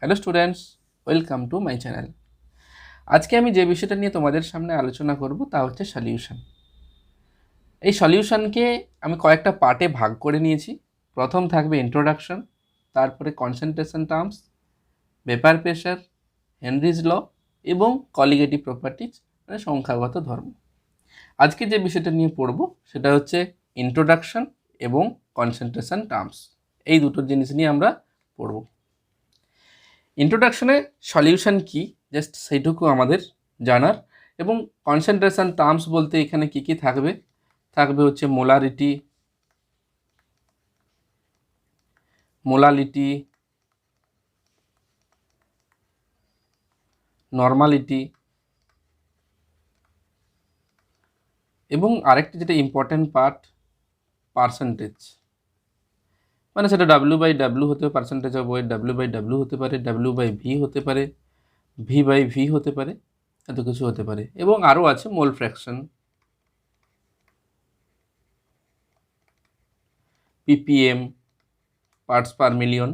Hello students, welcome to my channel. আজকে আমি যে বিষয়টা নিয়ে তোমাদের সামনে আলোচনা করব তা হচ্ছে সলিউশন। এই সলিউশনকে আমি কয়েকটা পার্টে ভাগ করে নিয়েছি। প্রথম থাকবে ইন্ট্রোডাকশন, তারপরে concentration terms, vapour pressure, Henry's law এবং কলিগেটিভ প্রপার্টিজ মানে সংখ্যাগত ধর্ম। আজকে যে বিষয়টা নিয়ে পড়ব সেটা হচ্ছে ইন্ট্রোডাকশন এবং কনসেন্ট্রেশন টার্মস। এই দুটো জিনিস নিয়ে আমরা পড়ব। ইন্ট্রোডাকশনে সলিউশন কি জাস্ট সেইটুকু আমাদের জানার, এবং কনসেন্ট্রেশন টার্মস বলতে এখানে কি কি থাকবে হচ্ছে মোলালিটি, নর্মালিটি এবং আরেকটি যেটা ইম্পর্টেন্ট পার্ট পার্সেন্টেজ, মানে সেটা W/W হতে পারে, পার্সেন্টেজ অফ ওয়েট W/W হতে পারে, W/V হতে পারে, V/V হতে পারে, এত কিছু হতে পারে। এবং আরও আছে মোল fraction, ppm, parts per million,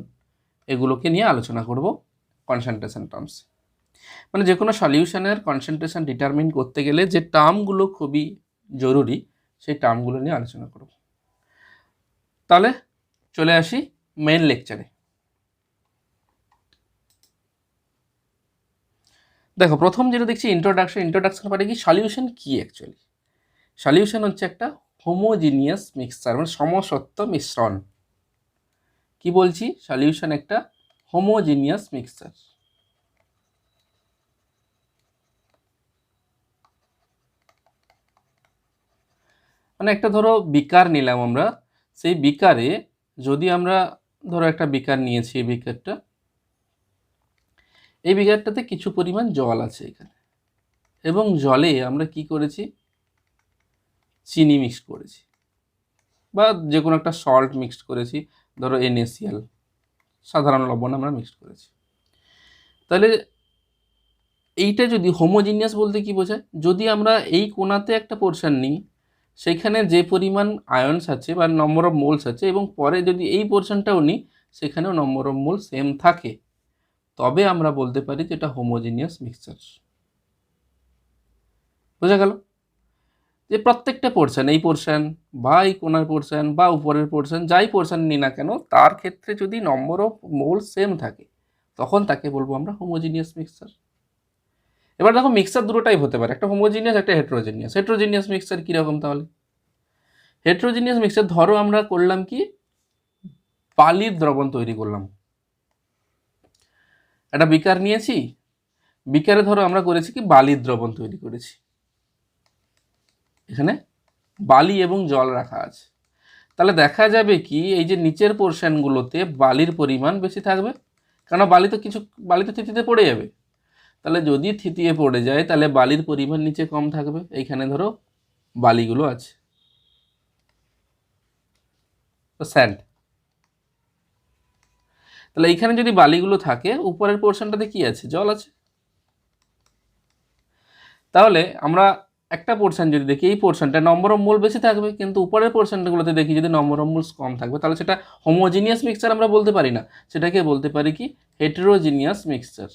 এগুলোকে নিয়ে আলোচনা করব কনসেন্ট্রেশন টার্মস। মানে যে কোনো সলিউশনের কনসেন্ট্রেশন ডিটারমিন করতে গেলে যে টার্মগুলো খুবই জরুরি সেই টার্মগুলো নিয়ে আলোচনা করব। তাহলে চলে আসি মেন লেকচারে। দেখো, প্রথম যেটা দেখছি ইন্ট্রোডাকশন মানে কি, সলিউশন কি অ্যাকচুয়ালি? সলিউশন হচ্ছে একটা হোমোজিনিয়াস মিক্সচার, মানে সমসত্ব মিশ্রণ। কি বলছি? সলিউশন একটা হোমোজিনিয়াস মিক্সচার। মানে একটা ধরো বিকার নিলাম আমরা, সেই বিকারে যদি আমরা ধরো একটা বিকার নিয়েছি, এই বিকারটাতে কিছু পরিমাণ জল আছে এখানে, এবং জলে আমরা কি করেছি? চিনি মিক্সড করেছি, বা যে কোনো একটা সল্ট মিক্সড করেছি, ধরো NaCl, সাধারণ লবণ আমরা মিক্সড করেছি। তাহলে এইটা যদি হোমোজিনিয়াস বলতে কি বোঝায়? যদি আমরা এই কোণাতে একটা পোর্শন নিই, সেখানে যে পরিমাণ আয়নস আছে বা নম্বর অফ মোলস আছে, এবং পরে যদি এই পোর্শনটাও নিই সেখানেও নম্বর অফ মোল সেম থাকে, তবে আমরা বলতে পারি যে এটা হোমোজিনিয়াস মিক্সচার। বোঝা গেল? যে প্রত্যেকটা পোর্শন, এই পোর্শন বা এই কোণার পোর্শন বা উপরের পোর্শন, যাই পোর্শন নিই না কেন, তার ক্ষেত্রে যদি নম্বর অফ মোল সেম থাকে তখন তাকে বলবো আমরা হোমোজিনিয়াস মিক্সচার। এবার দেখো, মিক্সচার দুটো টাইপ হতে পারে, একটা হোমোজিনিয়াস, একটা হেটেরোজিনিয়াস। হেটেরোজিনিয়াস মিক্সচার কীরকম তাহলে? হেটেরোজিনিয়াস মিক্সচার ধরো আমরা করলাম কি, বালির দ্রবণ তৈরি করলাম। একটা বিকার নিয়েছি, বিকারে ধরো আমরা করেছি কি, বালির দ্রবণ তৈরি করেছি। এখানে বালি এবং জল রাখা আছে। তাহলে দেখা যাবে কি, এই যে নিচের পোর্শনগুলোতে বালির পরিমাণ বেশি থাকবে, কারণ বালি তো থিতিতে পড়ে যাবে। তাহলে যদি থিতিয়ে পড়ে যায় তাহলে বালির পরিমাণ নিচে কম থাকবে। এইখানে ধরো বালিগুলো আছে, তো স্যান্ড। তাহলে এইখানে যদি বালিগুলো থাকে, উপরের পোর্শনটাতে কি আছে? জল আছে। তাহলে আমরা একটা পোর্শন যদি দেখি, এই পোর্শনটা নম্বর অফ মোল বেশি থাকবে, কিন্তু উপরের পোর্শনগুলোতে দেখি যদি নম্বর অফ মোলস কম থাকবে, তাহলে সেটা হোমোজিনিয়াস মিক্সচার আমরা বলতে পারি না, সেটাকে বলতে পারি কি, হেটেরোজিনিয়াস মিক্সচার।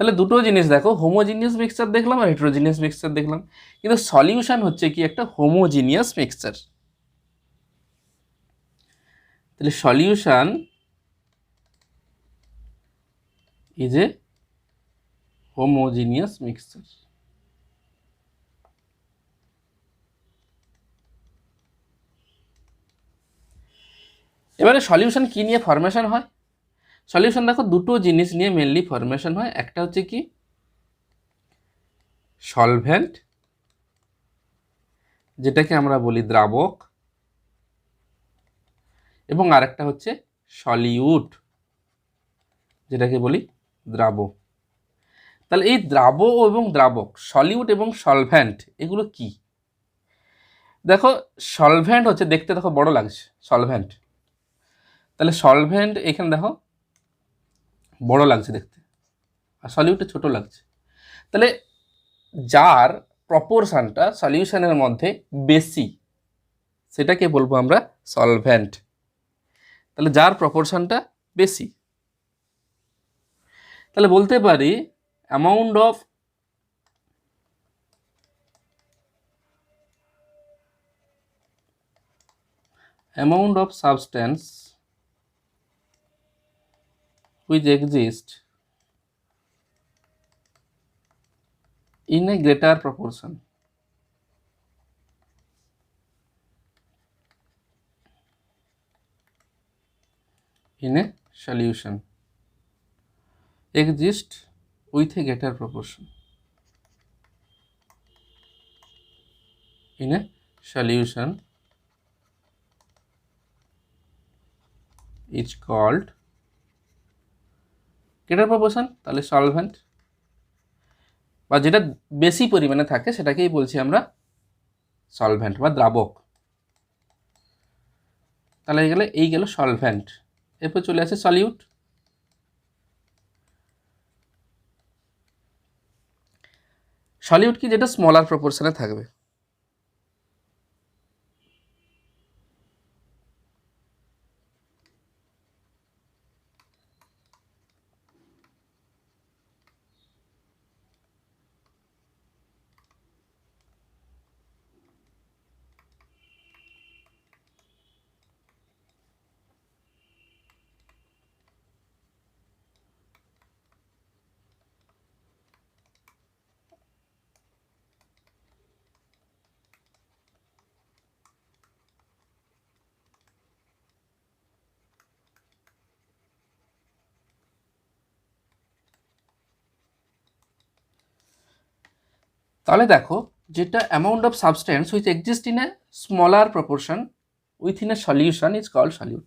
তাহলে দুটো জিনিস দেখো, হোমোজিনিয়াস মিক্সচার দেখলাম আর হেটেরোজিনিয়াস মিক্সচার দেখলাম, কিন্তু সলিউশন হচ্ছে কি একটা হোমোজিনিয়াস মিক্সচার। তাহলে solution is a homogeneous mixture. এবারে সলিউশন কি নিয়ে ফরমেশন হয়? সলিউশন দেখো দুটো জিনিস নিয়ে মেনলি ফরমেশন হয়। একটা হচ্ছে কি, সলভেন্ট, যেটাকে আমরা বলি দ্রাবক, এবং আরেকটা হচ্ছে সলিউট, যেটাকে বলি দ্রাবক। তাহলে এই এবং দ্রাবক, সলিউট এবং সলভেন্ট, এগুলো কি? দেখো, সলভেন্ট হচ্ছে, দেখতে দেখো বড় লাগছে সলভেন্ট, তাহলে সলভেন্ট এখানে দেখো বড় লাগছে দেখতে, আর সলিউটে ছোট লাগছে। তাহলে যার প্রপোর্শনটা সলিউশনের মধ্যে বেশি, সেটাকে বলবো আমরা সলভেন্ট। তাহলে যার প্রপোর্শনটা বেশি, তাহলে বলতে পারি amount of substance which exist in a greater proportion in a solution exist with a greater proportion in a solution is called greater proportion, তাহলে সলভেন্ট, বা যেটা বেশি পরিমাণে থাকে সেটাকেই বলছি আমরা সলভেন্ট বা দ্রাবক। তাহলে এই গেল সলভেন্ট। এরপর চলে আসে সলিউট। সলিউট কি, যেটা স্মলার প্রপোর্শনে থাকবে। তাহলে দেখো, যেটা amount of substance which exist in a smaller proportion within a solution is called solute.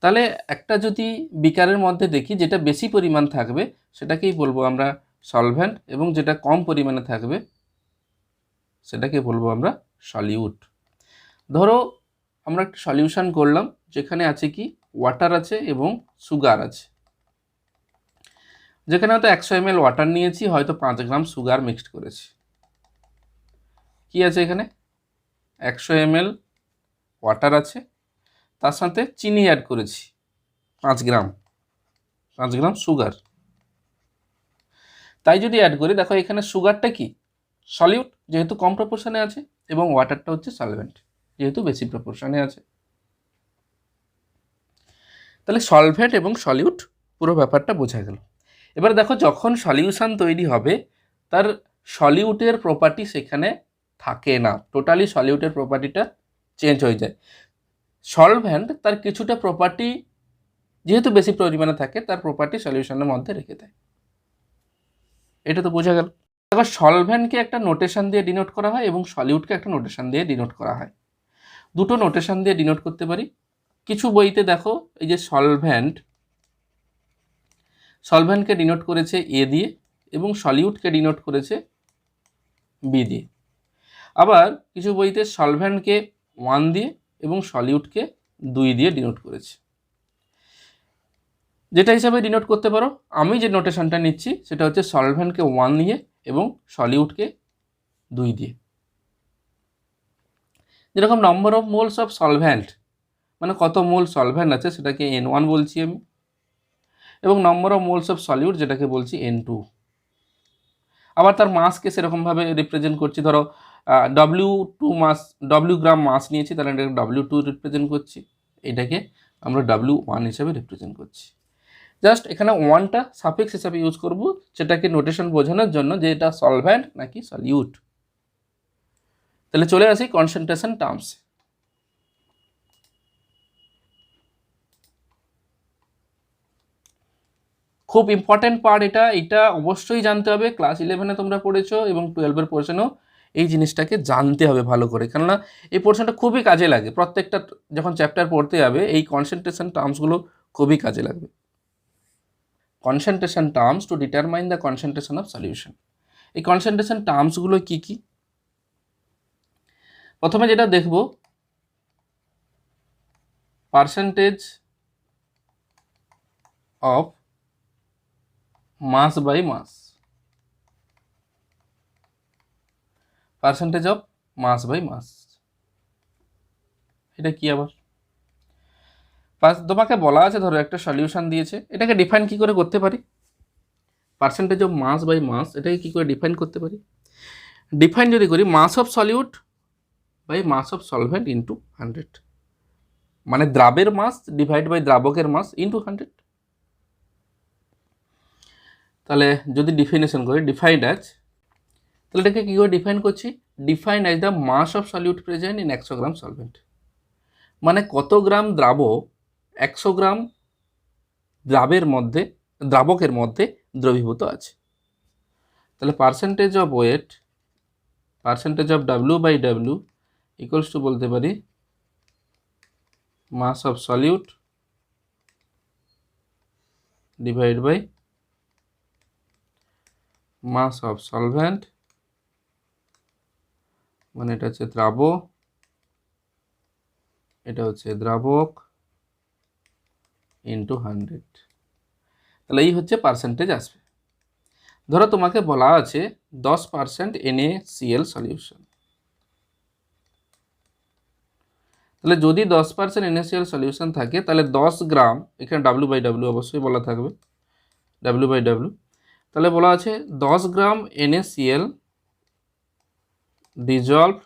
তাহলে একটা যদি বিকারের মধ্যে দেখি যেটা বেশি পরিমাণ থাকবে সেটাকেই বলবো আমরা সলভেন্ট, এবং যেটা কম পরিমাণে থাকবে সেটাকে বলবো আমরা সলিউট। ধরো আমরা একটা সলিউশন করলাম যেখানে আছে কি ওয়াটার আছে এবং সুগার আছে, যেখানে হয়তো 100 ml ওয়াটার নিয়েছি, হয়তো 5 গ্রাম সুগার মিক্সড করেছি। কি আছে এখানে, 100 ml ওয়াটার আছে, তার সাথে চিনি অ্যাড করেছি 5 গ্রাম সুগার। তাই যদি অ্যাড করি, দেখো এখানে সুগারটা কি সলিউট যেহেতু কম প্রপোর্শনে আছে, এবং ওয়াটারটা হচ্ছে সলভেন্ট যেহেতু বেশি প্রপোর্শনে আছে। তাহলে সলভেন্ট এবং সলিউট পুরো ব্যাপারটা বোঝা গেল। এবার দেখো, যখন সলিউশন তৈরি হবে তার সলিউটের প্রপার্টি সেখানে থাকে না, টোটালি সলিউটের প্রপার্টিটা চেঞ্জ হয়ে যায়। সলভেন্ট তার কিছুটা প্রপার্টি যেহেতু বেশি পরিমাণে থাকে তার প্রপার্টি সলিউশনের মধ্যে রেখে দেয়। এটা তো বোঝা গেল। দেখো, সলভেন্টকে একটা নোটেশন দিয়ে ডিনোট করা হয় এবং সলিউটকে একটা নোটেশন দিয়ে ডিনোট করা হয়। দুটো নোটেশন দিয়ে ডিনোট করতে পারি। কিছু বইতে দেখো এই যে সলভেন্টকে ডিনোট করেছে এ দিয়ে এবং সলিউটকে ডিনোট করেছে বি দিয়ে। আবার কিছু বইতে সলভেন্টকে 1 দিয়ে এবং সলিউটকে 2 দিয়ে ডিনোট করেছে। যেটা হিসাবে ডিনোট করতে পারো, আমি যে নোটেশনটা নিচ্ছি সেটা হচ্ছে সলভেন্টকে 1 দিয়ে এবং সলিউটকে 2 দিয়ে। যেরকম নম্বর অফ মোলস অফ সলভেন্ট, মানে কত মোল সলভেন্ট আছে সেটাকে N1 বলছি আমি, এবং নম্বর অফ মোলস অফ সলিউট যেটাকে বলছি N2। আবার তার মাসকে সেরকমভাবে রিপ্রেজেন্ট করছি, ধরো W গ্রাম মাস নিয়েছি, তাহলে এটাকে W2 রিপ্রেজেন্ট করছি, এটাকে আমরা W1 হিসাবে রিপ্রেজেন্ট করছি। জাস্ট এখানে 1টা সাফিক্স হিসাবে ইউজ করব, সেটাকে নোটেশন বোঝানোর জন্য যে এটা সলভেন্ট নাকি সলিউট। তাহলে চলে আসি কনসেন্ট্রেশন টার্মস। খুব ইম্পর্টেন্ট পার্ট এটা অবশ্যই জানতে হবে। ক্লাস 11-এ তোমরা পড়েছো এবং 12-এর পোর্শনেও এই জিনিসটাকে জানতে হবে ভালো করে, কেননা এই পোর্শনটা খুবই কাজে লাগে। প্রত্যেকটা যখন চ্যাপ্টার পড়তে যাবে এই কনসেন্ট্রেশন টার্মসগুলো খুবই কাজে লাগবে। Concentration terms to determine the concentration of solution. এই কনসেন্ট্রেশন টার্মসগুলো কি কি? প্রথমে যেটা দেখব, percentage of mass by mass, percentage of mass by mass. এটা কি আবার? তোমাকে বলা আছে ধরো একটা সলিউশন দিয়েছে, এটাকে ডিফাইন কি করে করতে পারি? Percentage of mass by mass, এটাকে কি করে ডিফাইন করতে পারি? ডিফাইন যদি করি mass of solute by mass of solvent into 100, মানে দ্রাবের মাস ডিভাইড বাই দ্রাবকের মাস ইন্টু 100। তাহলে যদি ডিফিনেশন করি ডিফাইন্ড অ্যাজ, তাহলে এটাকে কী করে ডিফাইন করছি? Defined as the mass of solute present in 100 gram solvent, মানে কত গ্রাম দ্রাবক 100 গ্রাম দ্রাবকের মধ্যে দ্রবীভূত আছে। তাহলে percentage of weight, percentage of W by W equals to বলতে পারি mass of solute divide by mass of solvent, মানে এটা হচ্ছে দ্রাবক, এটা হচ্ছে দ্রাবক ইন্টু 100। তাহলে এই হচ্ছে পার্সেন্টেজ আসবে। ধরো তোমাকে বলা আছে 10% NaCl সলিউশন, তাহলে যদি 10% NaCl সলিউশন থাকে তাহলে 10 গ্রাম, এখানে ডাব্লিউ বাই ডাব্লিউ অবশ্যই বলা থাকবে, ডাব্লিউ বাই ডাব্লিউ, তাহলে বলা আছে 10 গ্রাম NaCl dissolved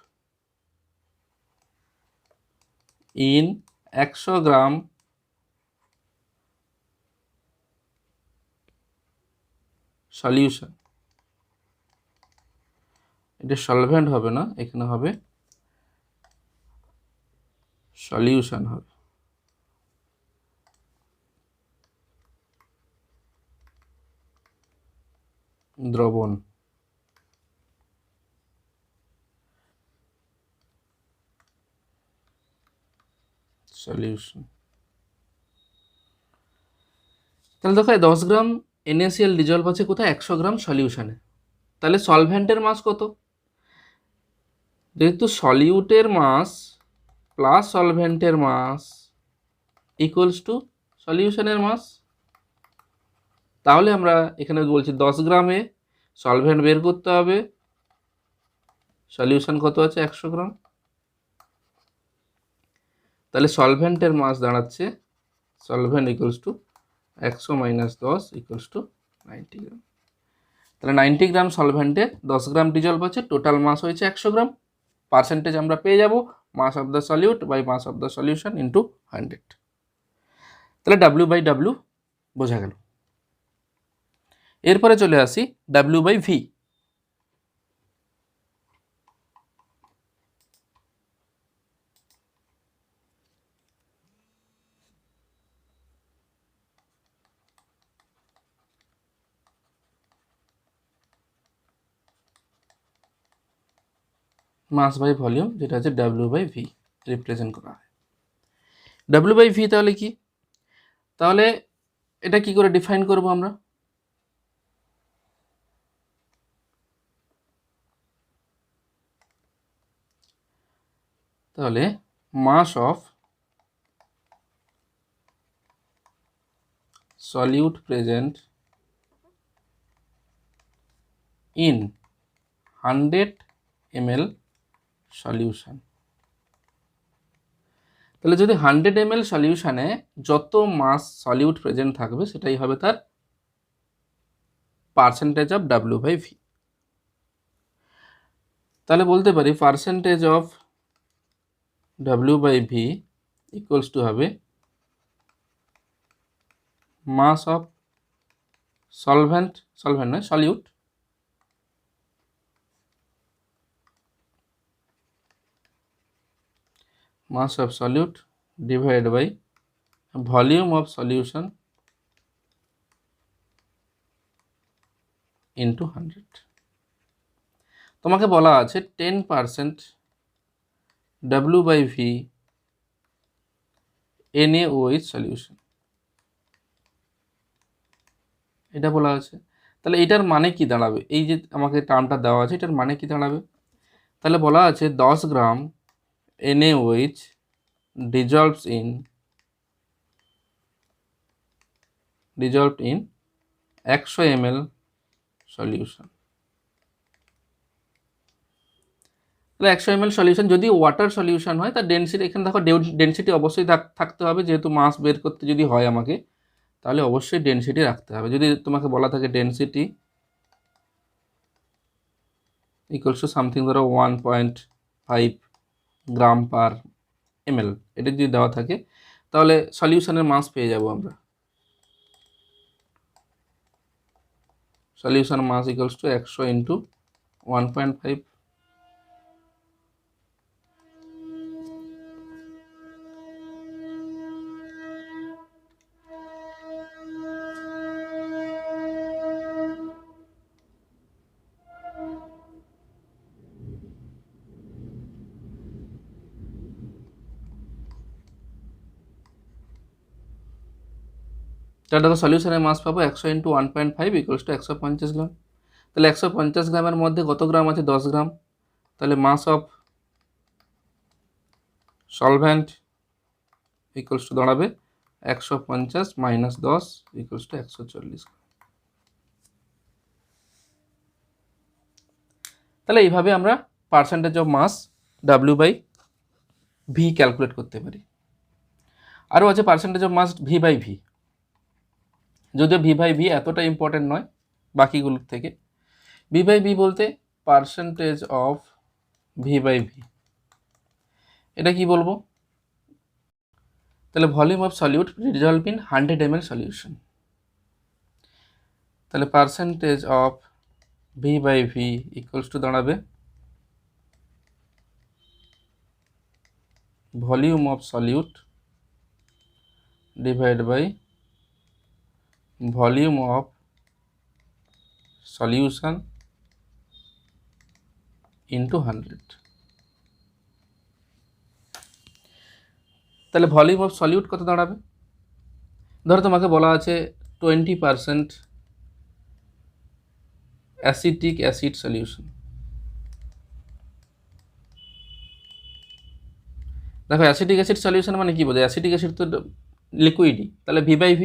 in 100 gram solution. এটা সলভেন্ট হবে না, এখানে হবে সলিউশন হবে, দ্রবণ। সলিউশন, তাহলে দেখো 10 গ্রাম NaCl ডিজলভ আছে কোথায়? 100 গ্রাম সলিউশনে। তাহলে সলভেন্টের মাস কত? যেহেতু সলিউটের মাস প্লাস সলভেন্টের মাস ইকুয়ালস টু সলিউশনের মাস, তাহলে আমরা এখানে বলছি 10 গ্রামে সলভেন্ট বের করতে হবে, সলিউশন কত আছে? 100 গ্রাম। তাহলে সলভেন্টের মাস দাঁড়াচ্ছে, solvent equals to 100 minus 10 equals to 90 গ্রাম। তাহলে 90 গ্রাম সলভেন্টে 10 গ্রাম ডিজলভ আছে, টোটাল মাস হয়েছে 100 গ্রাম। পার্সেন্টেজ আমরা পেয়ে যাব mass of the solute by mass of the solution into 100। তাহলে ডাব্লিউ বাই ডাব্লিউ বোঝা গেল। এরপরে চলে আসি W by V. Mass by volume, যেটা হচ্ছে ডাব্লিউ বাই ভি রিপ্রেজেন্ট করা হয়। ডাব্লিউ বাই ভি তাহলে কি? তাহলে এটা কি করে ডিফাইন করব আমরা? তাহলে mass of solute present in 100 ml solution. তাহলে যদি 100 ml সলিউশনে যত মাস সলিউট প্রেজেন্ট থাকবে সেটাই হবে তার percentage of W by V. তাহলে বলতে পারি percentage of W by V equals to হবে মাস অফ সলভেন্ট নয় solute mass of solute divided by volume of solution into 100। তোমাকে বলা আছে 10% W by V NaOH solution, এটা বলা আছে। তাহলে এটার মানে কি দাঁড়াবে? এই যে আমাকে টার্মটা দেওয়া আছে এটার মানে কি দাঁড়াবে? তাহলে বলা আছে 10 গ্রাম NaOH dissolved in 100 ml solution. তাহলে 100 ml সলিউশন যদি ওয়াটার সলিউশন হয় তার ডেনসিটি, এখানে দেখো ডেনসিটি অবশ্যই থাকতে হবে, যেহেতু মাস বের করতে যদি হয় আমাকে, তাহলে অবশ্যই ডেনসিটি রাখতে হবে। যদি তোমাকে বলা থাকে ডেনসিটি ইকুয়ালস টু সামথিং, ধরো 1.5 গ্রাম পার ml, এটা যদি দেওয়া থাকে তাহলে সলিউশনের মাস পেয়ে যাব আমরা। Solution mass equals to 100 into 1.5। তাহলে দেখো সলিউশনের মাস পাবো 100 ইন্টু 1.5 ইকুয়ালস টু 150 গ্রাম। তাহলে 150 গ্রামের মধ্যে কত গ্রাম আছে? 10 গ্রাম। তাহলে mass of solvent equals to দাঁড়াবে 150 মাইনাস 10 ইকুয়ালস টু 140 গ্রাম। তাহলে এইভাবে আমরা percentage of mass W/V calculate করতে পারি। আরও আছে পার্সেন্টেজ অফ মাস V/V, যদিও V/V এতটা ইম্পর্টেন্ট নয় বাকিগুলোর থেকে। V/V বলতে পার্সেন্টেজ অফ V/V, এটা কি বলবো? তাহলে volume of solute resolve in 100 ml solution. তাহলে percentage of V/V equals to দাঁড়াবে volume of solute divide by volume of solution into 100। তাহলে ভলিউম অফ সলিউট কত দাঁড়াবে? ধরো তোমাকে বলা আছে 20% অ্যাসিটিক অ্যাসিড সলিউশন। দেখো অ্যাসিটিক অ্যাসিড সলিউশন মানে কি বোঝায়? অ্যাসিটিক অ্যাসিড তো লিকুইডই, তাহলে V/V,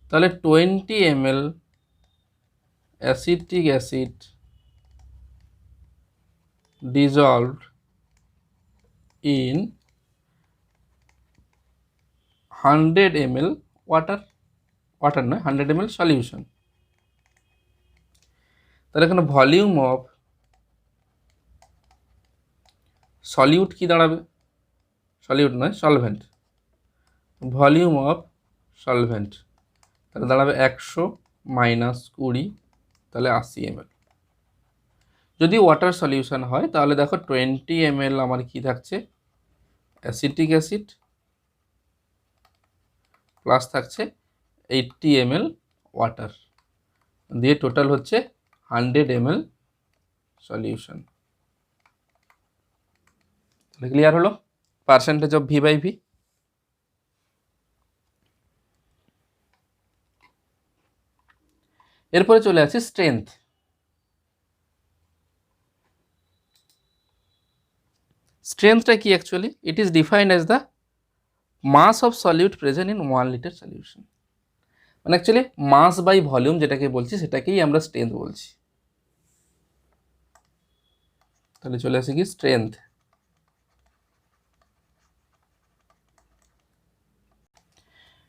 তাহলে 20 ml acetic acid dissolved in 100 ml water নয় 100 ml সলিউশন। তাহলে এখানে ভলিউম অফ সলিউট কি দাঁড়াবে? সলিউট নয় সলভেন্ট, ভলিউম অফ সলভেন্ট, তাহলে দাঁড়াবে 100 মাইনাস 20, তাহলে 80 ml। যদি ওয়াটার সলিউশন হয় তাহলে দেখো 20 ml আমার কি থাকছে? অ্যাসিটিক অ্যাসিড, প্লাস থাকছে 80 ml ওয়াটার, দিয়ে টোটাল হচ্ছে 100 ml সলিউশন। তাহলে ক্লিয়ার হলো পার্সেন্টেজ অফ V/V। এরপরে চলে আসি স্ট্রেংথ। স্ট্রেংথটা কি actually? It is defined as the mass of solute present in 1 litre solution. মানে অ্যাকচুয়ালি মাস বাই ভলিউম যেটাকে বলছি সেটাকেই আমরা স্ট্রেংথ বলছি। তাহলে চলে আসি কি স্ট্রেংথ।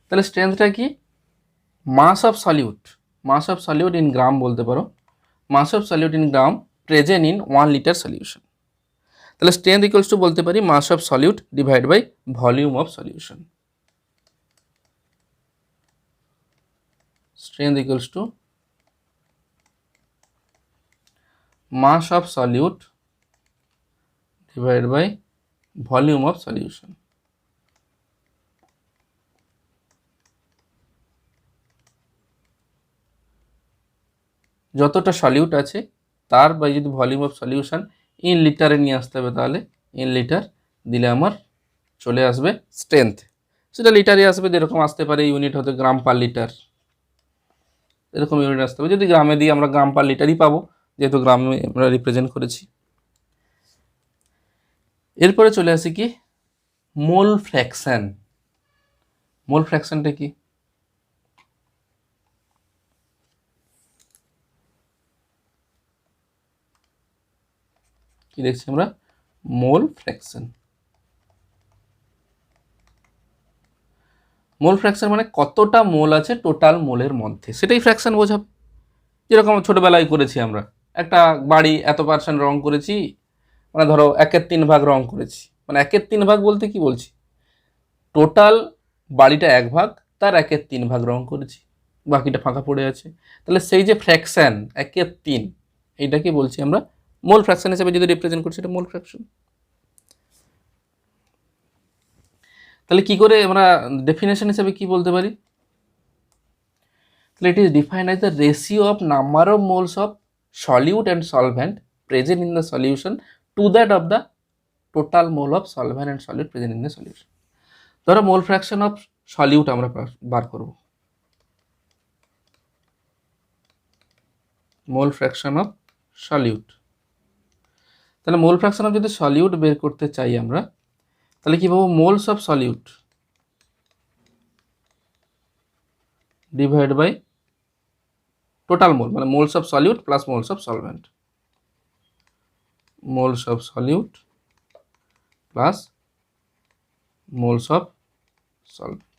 তাহলে স্ট্রেংথটা কি? Mass of solute in gram বলতে পারো, mass of solute in gram present in 1 litre solution. তাহলে স্ট্রেংথ ইকুয়ালস টু বলতে পারি mass of solute divide by volume of solution. Strength equals to mass of solute divide by volume of solution. যতটা solute আছে তার বা যদি volume of solution in লিটারে নিয়ে আসতে হবে, তাহলে ইন লিটার দিলে আমার চলে আসবে স্ট্রেংথ। সেটা লিটারে আসবে, যেরকম আসতে পারে ইউনিট হতে গ্রাম পার লিটার, এরকম ইউনিট আসতে হবে। যদি গ্রামে দিই আমরা গ্রাম পার লিটারই পাবো, যেহেতু গ্রামে আমরা রিপ্রেজেন্ট করেছি। এরপরে চলে আসি কি মোল ফ্র্যাকশন। মোল ফ্র্যাকশনটা কি? কি দেখছি আমরা? মোল ফ্র্যাকশন। মোল ফ্র্যাকশন মানে কতটা মোল আছে টোটাল মোলের মধ্যে, সেটাই ফ্র্যাকশন বোঝাবে। যেরকম ছোটবেলায় করেছি আমরা, একটা বাড়ি এত পার্সেন্ট রং করেছি, মানে ধরো 1/3 রং করেছি, মানে 1/3 বলতে কি বলছি, টোটাল বাড়িটা 1 ভাগ, তার 1/3 রং করেছি, বাকিটা ফাঁকা পড়ে আছে। তাহলে সেই যে ফ্র্যাকশন 1/3, এইটাকে বলছি আমরা মোল ফ্র্যাকশন হিসেবে যদি রিপ্রেজেন্ট করছি, এটা মোল ফ্র্যাকশন। তাহলে কি করে আমরা ডেফিনেশন হিসেবে কি বলতে পারি? তাহলে ইট is defined as the ratio of number of moles of solute and solvent present in the solution to that of the total mole of solvent and solute present in the solution. ধরো মোল fraction of solute আমরা বার করব, মোল fraction of solute. তাহলে mole fraction of যদি solute বের করতে চাই আমরা, তাহলে কি পাবো? Moles of solute divide by total mole, মানে moles of solute plus moles of solvent, moles of solute plus moles of solvent.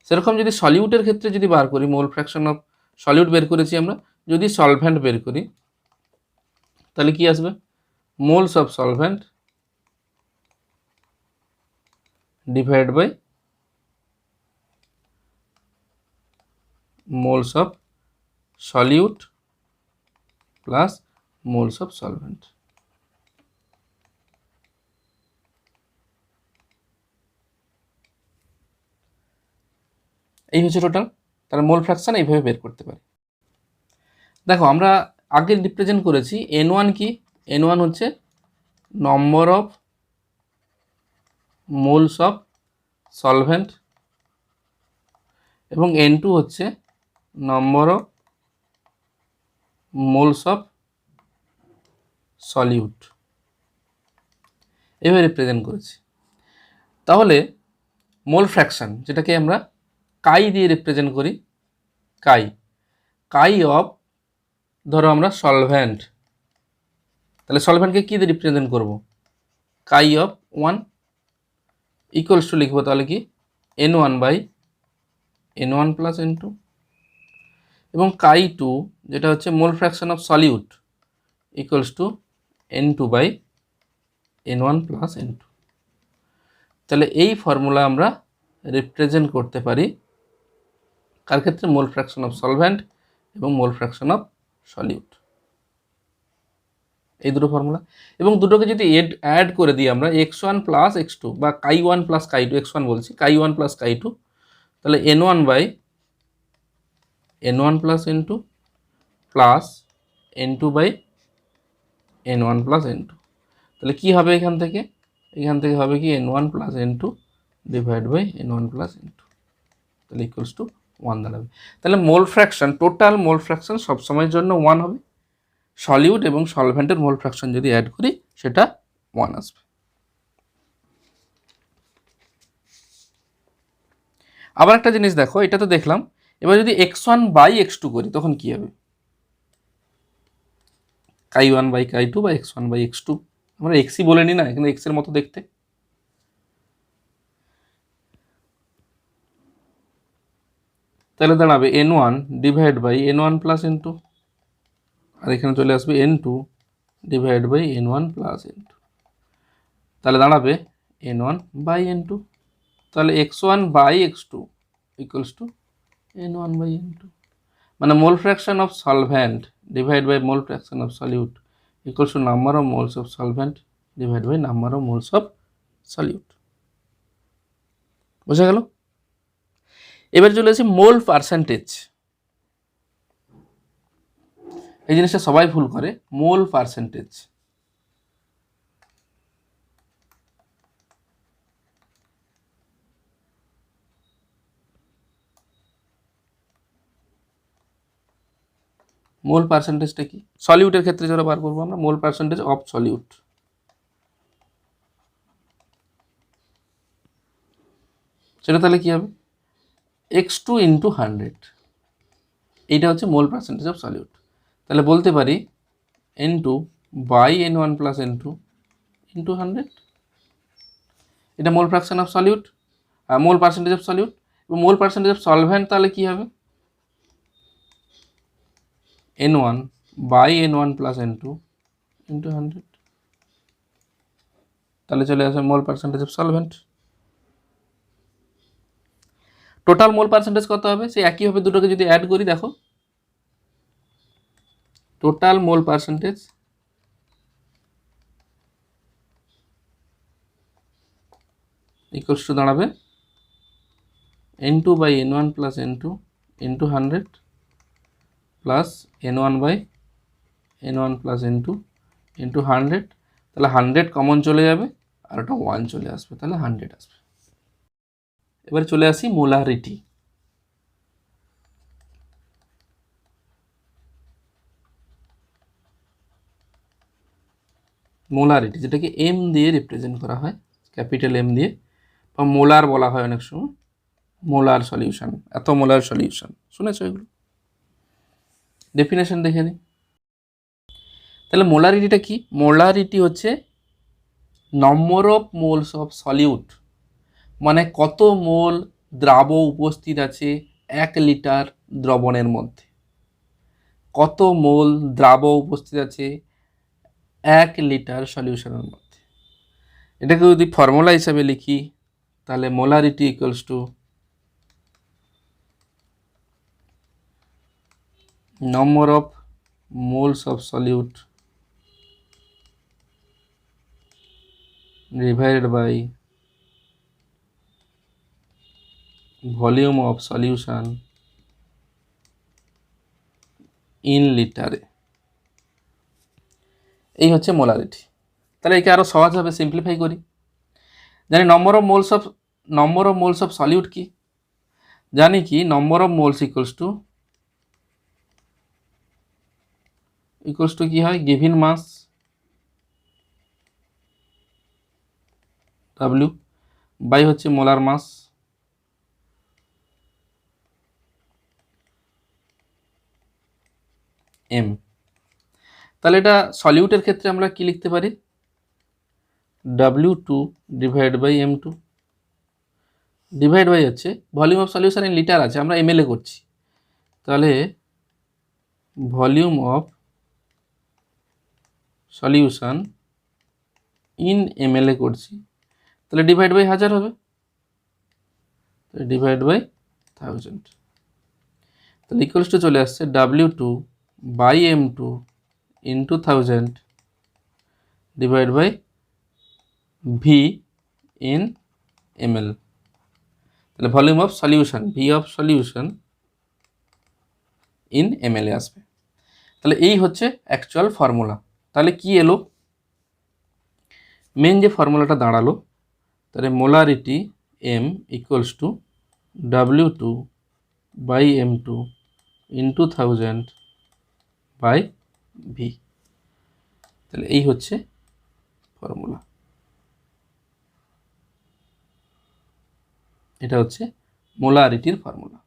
সেরকম যদি সলিউটের ক্ষেত্রে যদি বার করি, মোল ফ্র্যাকশন অফ সলিউট বের করেছি আমরা, যদি সলভেন্ট বের করি তাহলে কি আসবে? Moles of solvent divide by moles of solute plus moles of solvent. এই হচ্ছে টোটাল। তাহলে মোল ফ্র্যাকশন এইভাবে বের করতে পারি। দেখো আমরা আগে রিপ্রেজেন্ট করেছি N1 কি? N1 হচ্ছে নম্বর অফ মোলস অফ সলভেন্ট এবং N2 হচ্ছে নম্বর অফ মোলস অফ সলিউট, এভাবে রিপ্রেজেন্ট করেছি। তাহলে মোল ফ্র্যাকশন, যেটাকে আমরা কাই দিয়ে রিপ্রেজেন্ট করি, কাই অফ, ধরো আমরা সলভেন্ট, তাহলে সলভেন্টকে কী দিয়ে রিপ্রেজেন্ট করব? কাই অফ 1 ইকুয়ালস টু লিখবো তাহলে কি? N1 by N1 plus N2, এবং কাই 2 যেটা হচ্ছে mole fraction of solute equals to N2 by N1 plus N2। তাহলে এই ফর্মুলা আমরা রিপ্রেজেন্ট করতে পারি কার ক্ষেত্রে? মোল ফ্র্যাকশন অফ সলভেন্ট এবং মোল ফ্র্যাকশন অফ সলিউট, এই দুটো ফর্মুলা। এবং দুটোকে যদি অ্যাড করে দিই আমরা, x1 প্লাস x2 বা কাই 1 প্লাস কাই 2, x1 বলছি, কাই 1 প্লাস কাই 2, তাহলে N1 by N1 plus N2 plus N2 by N1 plus N2। তাহলে কি হবে এখান থেকে? এখান থেকে হবে কি? N1 plus N2 divide by N1 plus N2, তাহলে ইকুয়ালস টু 1 দাঁড়াবে। তাহলে mole fraction, total mole fraction সবসময়ের জন্য 1 হবে। সলিউট এবং সলভেন্টের মোল ফ্র্যাকশন যদি অ্যাড করি সেটা 1 আসবে। আবার একটা জিনিস দেখো, এটা তো দেখলাম, এবার যদি x1 বাই x2 করি তখন কি হবে? কাই 1 বাই কাই 2 বা x1 বাই x2, আমরা xই বলে নিই না, এখানে x এর মতো দেখতে। তাহলে দাঁড়াবে N1 divide by N1 plus N2, আর এখানে চলে আসবে N2 divide by N1 plus N2, তাহলে দাঁড়াবে N1 বাই N2। তাহলে x1 by x2 equals to N1 by N2, মানে mole fraction of solvent divide by mole fraction of solute equals to number of moles of solvent divide by number of moles of solute. বোঝা গেল? এবার চলে আসি মোল percentage. এই জিনিসটা সবাই ভুল করে, মোল পার্সেন্টেজ। মোল পার্সেন্টেজটা কি? সলিউটের ক্ষেত্রে যারা বার করবো আমরা, মোল পার্সেন্টেজ অফ সলিউট, সেটা তাহলে কি হবে? x2 ইন্টু 100, এইটা হচ্ছে মোল পার্সেন্টেজ অফ সলিউট। তাহলে বলতে পারি N2 by N1 plus N2 into 100। এটা মোল fraction of solute, mole percentage of solute. এবং মোল পার্সেন্টেজ অফ সলভেন্ট তাহলে কী হবে, N1 by N1 plus N2 into 100। তাহলে চলে আসবে mole percentage of solvent. Total mole percentage কত হবে, সেই একইভাবে দুটোকে যদি অ্যাড করি, দেখো total mole percentage equals to দাঁড়াবে N2 by N1 plus N2 into 100 plus N1 by N1 plus N2 into 100। তাহলে 100 কমন চলে যাবে আর ওটা 1 চলে আসবে, তাহলে 100 আসবে। এবার চলে আসি মোলারিটি। মোলারিটি যেটাকে এম দিয়ে রিপ্রেজেন্ট করা হয়, ক্যাপিটাল এম দিয়ে, বা মোলার বলা হয় অনেক সময়, মোলার সলিউশন, এত মোলার সলিউশন, শুনেছো এগুলো? ডেফিনেশন দেখে নিই। তাহলে মোলারিটিটা কি? মোলারিটি হচ্ছে নম্বর অফ মোলস অফ সলিউট, মানে কত মোল দ্রাব উপস্থিত আছে 1 লিটার দ্রবণের মধ্যে। কত মোল দ্রাব উপস্থিত আছে 1 লিটার সলিউশনের মধ্যে। এটাকে যদি ফর্মুলা হিসাবে লিখি, তাহলে molarity equals to number of moles of solute divided by volume of solution in লিটারে। এই হচ্ছে মোলারিটি। তাহলে একে আরও সহজভাবে সিম্পলিফাই করি। জানি নম্বর অফ মোলস অফ সলিউট কি, জানি কি নম্বর অফ মোলস ইকুয়ালস টু কি হয়, গিভেন মাস W বাই হচ্ছে মোলার মাস M। তাহলে এটা সলিউটের ক্ষেত্রে আমরা কি লিখতে পারি, W2 divide by M2 divide by হচ্ছে volume of solution in litre আছে, আমরা ml এ করছি, তাহলে volume of solution in ml এ করছি, তাহলে ডিভাইড বাই 1000 হবে, ডিভাইড বাই 1000। তাহলে ইকুয়ালস টু চলে আসছে W2 by M2 into 1000 divide by V in ml। তাহলে volume of solution, V of solution in ml এ আসবে। তাহলে এই হচ্ছে অ্যাকচুয়াল ফর্মুলা। তাহলে কি এলো, মেন যে ফর্মুলাটা দাঁড়ালো, তাহলে molarity M equals to W2 by M2 into 1000 by V। তাহলে এই হচ্ছে ফর্মুলা, এটা হচ্ছে মোলারিটির ফর্মুলা।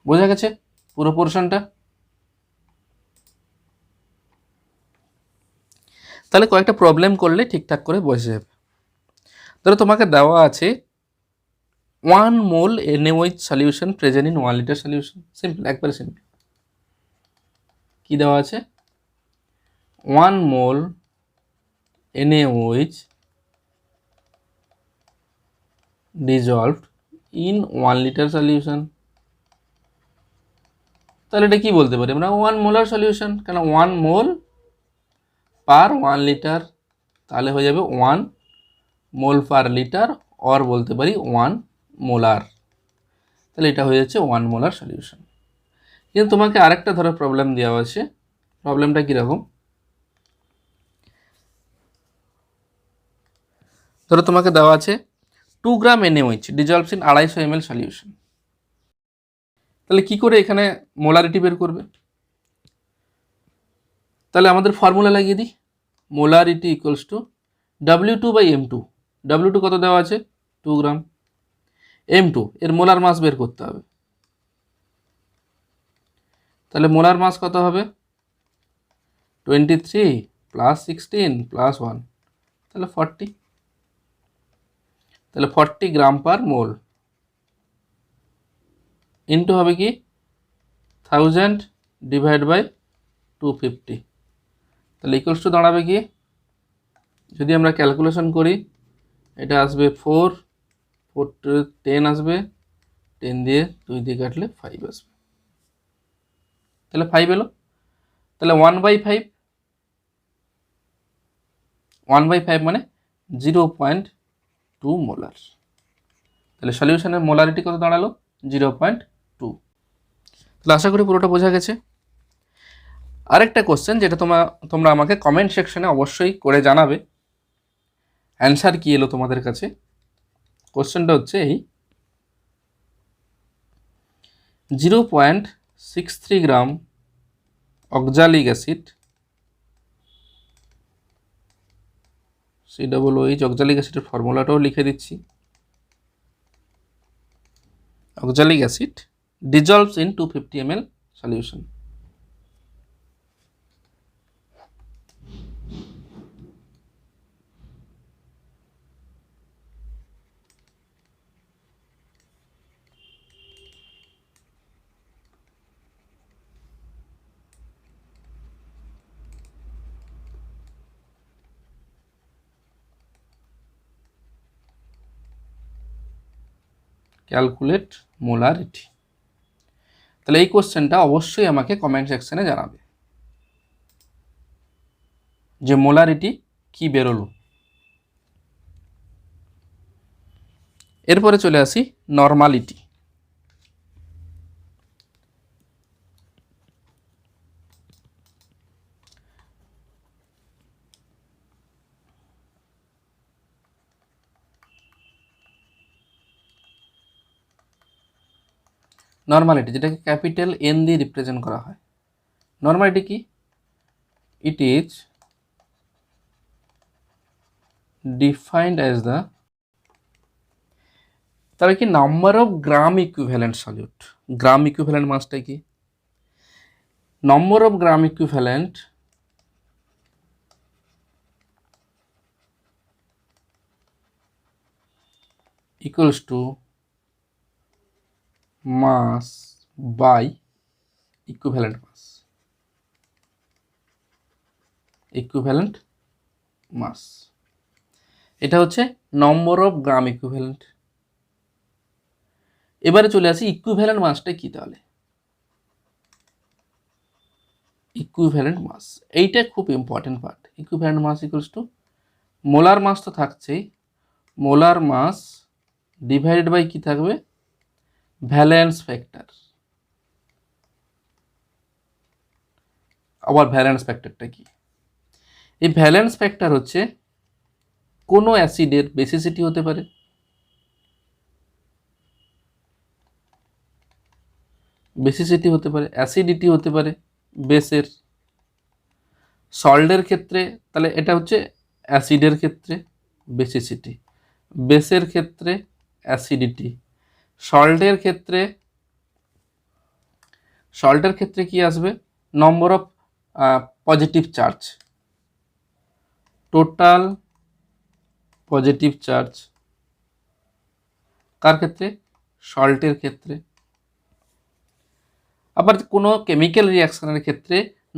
বোঝা গেছে পুরো পোর্শনটা? তাহলে কয়েকটা প্রবলেম করলে ঠিকঠাক করে বসে যাবে। ধরো তোমাকে দেওয়া আছে 1 মোল NaOH solution present in 1 litre solution. Simple, একবারে সিম্পল। কি দেওয়া আছে, 1 মোল NaOH dissolved in 1 litre solution. তাহলে এটা কি বলতে পারি আমরা, 1 মোলার সলিউশন, কেন 1 মোল পার 1 লিটার, তাহলে হয়ে যাবে 1 মোল পার লিটার, অর বলতে পারি 1 মোলার। তাহলে এটা হয়ে যাচ্ছে 1 মোলার সলিউশন। কিন্তু তোমাকে আরেকটা ধরো প্রবলেম দেওয়া আছে। প্রবলেমটা কীরকম, ধরো তোমাকে দেওয়া আছে 2 গ্রাম NaOH dissolves in 250 ml solution. তাহলে কি করে এখানে মোলারিটি বের করবে? তাহলে আমাদের ফর্মুলা লাগিয়ে দিই, molarity equals to W2 by M2। W2 কত দেওয়া আছে, 2 গ্রাম। M2 এর মোলার মাস বের করতে হবে, তাহলে মোলার মাস কত হবে 23 প্লাস 16 প্লাস 1, তাহলে 40। তাহলে 40 গ্রাম পার মোল ইন্টু হবে কি 1000 ডিভাইড বাই 250, তাহলে ইকুয়ালস টু দাঁড়াবে কি, যদি আমরা ক্যালকুলেশন করি এটা আসবে 4 4 10 আসবে, 10 দিয়ে 2 দিয়ে কাটলে 5 আসবে, তাহলে 5 এলো। তাহলে 1/5, 1/5 মানে 0.2 মোলার। তাহলে সলিউশনের মোলারিটি কত দাঁড়ালো 0.2। তাহলে আশা করি পুরোটা বোঝা গেছে। আরেকটা কোশ্চেন যেটা তোমরা আমাকে কমেন্ট সেকশনে অবশ্যই করে জানাবে অ্যান্সার কি এলো তোমাদের কাছে। কোশ্চেনটা হচ্ছে এই 0.63 gram oxalic acid, COOH oxalic অ্যাসিডের ফর্মুলাটাও লিখে দিচ্ছি। Oxalic acid dissolves in 250 ml solution. Calculate molarity. তাহলে এই কোশ্চেনটা অবশ্যই আমাকে কমেন্ট সেকশনে জানাবে যে মোলারিটি কি বেরোলো। এরপরে চলে আসি নর্মালিটি। নর্মালিটি যেটাকে ক্যাপিটাল এন দিয়ে রিপ্রেজেন্ট করা হয়। নর্মালিটি কি, ইট ইজ ডিফাইন্ড অ্যাজ দ্য, তাহলে কি number of gram equivalent solute. Gram equivalent মাসটা কি, নম্বর of gram equivalent equals to mass by equivalent mass, equivalent mass, এটা হচ্ছে নম্বর অফ গ্রাম ইকুইভ্যালেন্ট। এবারে চলে আসি ইকুইভ্যালেন্ট মাসটা কি, তাহলে ইকুইভ্যালেন্ট মাস এইটা খুব important part. Equivalent mass equals to molar mass তো থাকছেই, মোলার মাস ডিভাইডেড বাই কি থাকবে ভ্যালেন্স ফ্যাক্টর। আবার ভ্যালেন্স ফ্যাক্টরটা কি, এই ভ্যালেন্স ফ্যাক্টর হচ্ছে কোনো অ্যাসিডের বেসিসিটি হতে পারে, বেসিসিটি হতে পারে, অ্যাসিডিটি হতে পারে বেসের, সল্টের ক্ষেত্রে তাহলে এটা হচ্ছে অ্যাসিডের ক্ষেত্রে বেসিসিটি, বেসের ক্ষেত্রে অ্যাসিডিটি, সল্টের ক্ষেত্রে কি আসবে number of positive charge, total positive charge কার ক্ষেত্রে সল্টের ক্ষেত্রে। আবার কোনো কেমিক্যাল রিয়াকশনের ক্ষেত্রে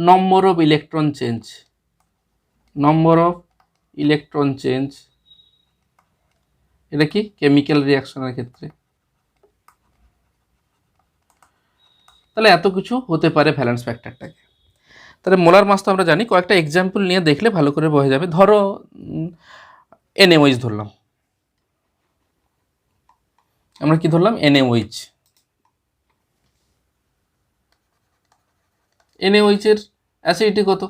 number of electron change, number of electron change, এটা কি কেমিক্যাল রিয়াকশনের ক্ষেত্রে। তাহলে এত কিছু হতে পারে ভ্যালেন্স ফ্যাক্টরটাকে। তাহলে মোলার মাস তো আমরা জানি, কয়েকটা এক্সাম্পল নিয়ে দেখলে ভালো করে বোঝা যাবে। ধরো NaOH ধরলাম, আমরা কি ধরলাম NaOH, NaOH এর অ্যাসিডিটি কত,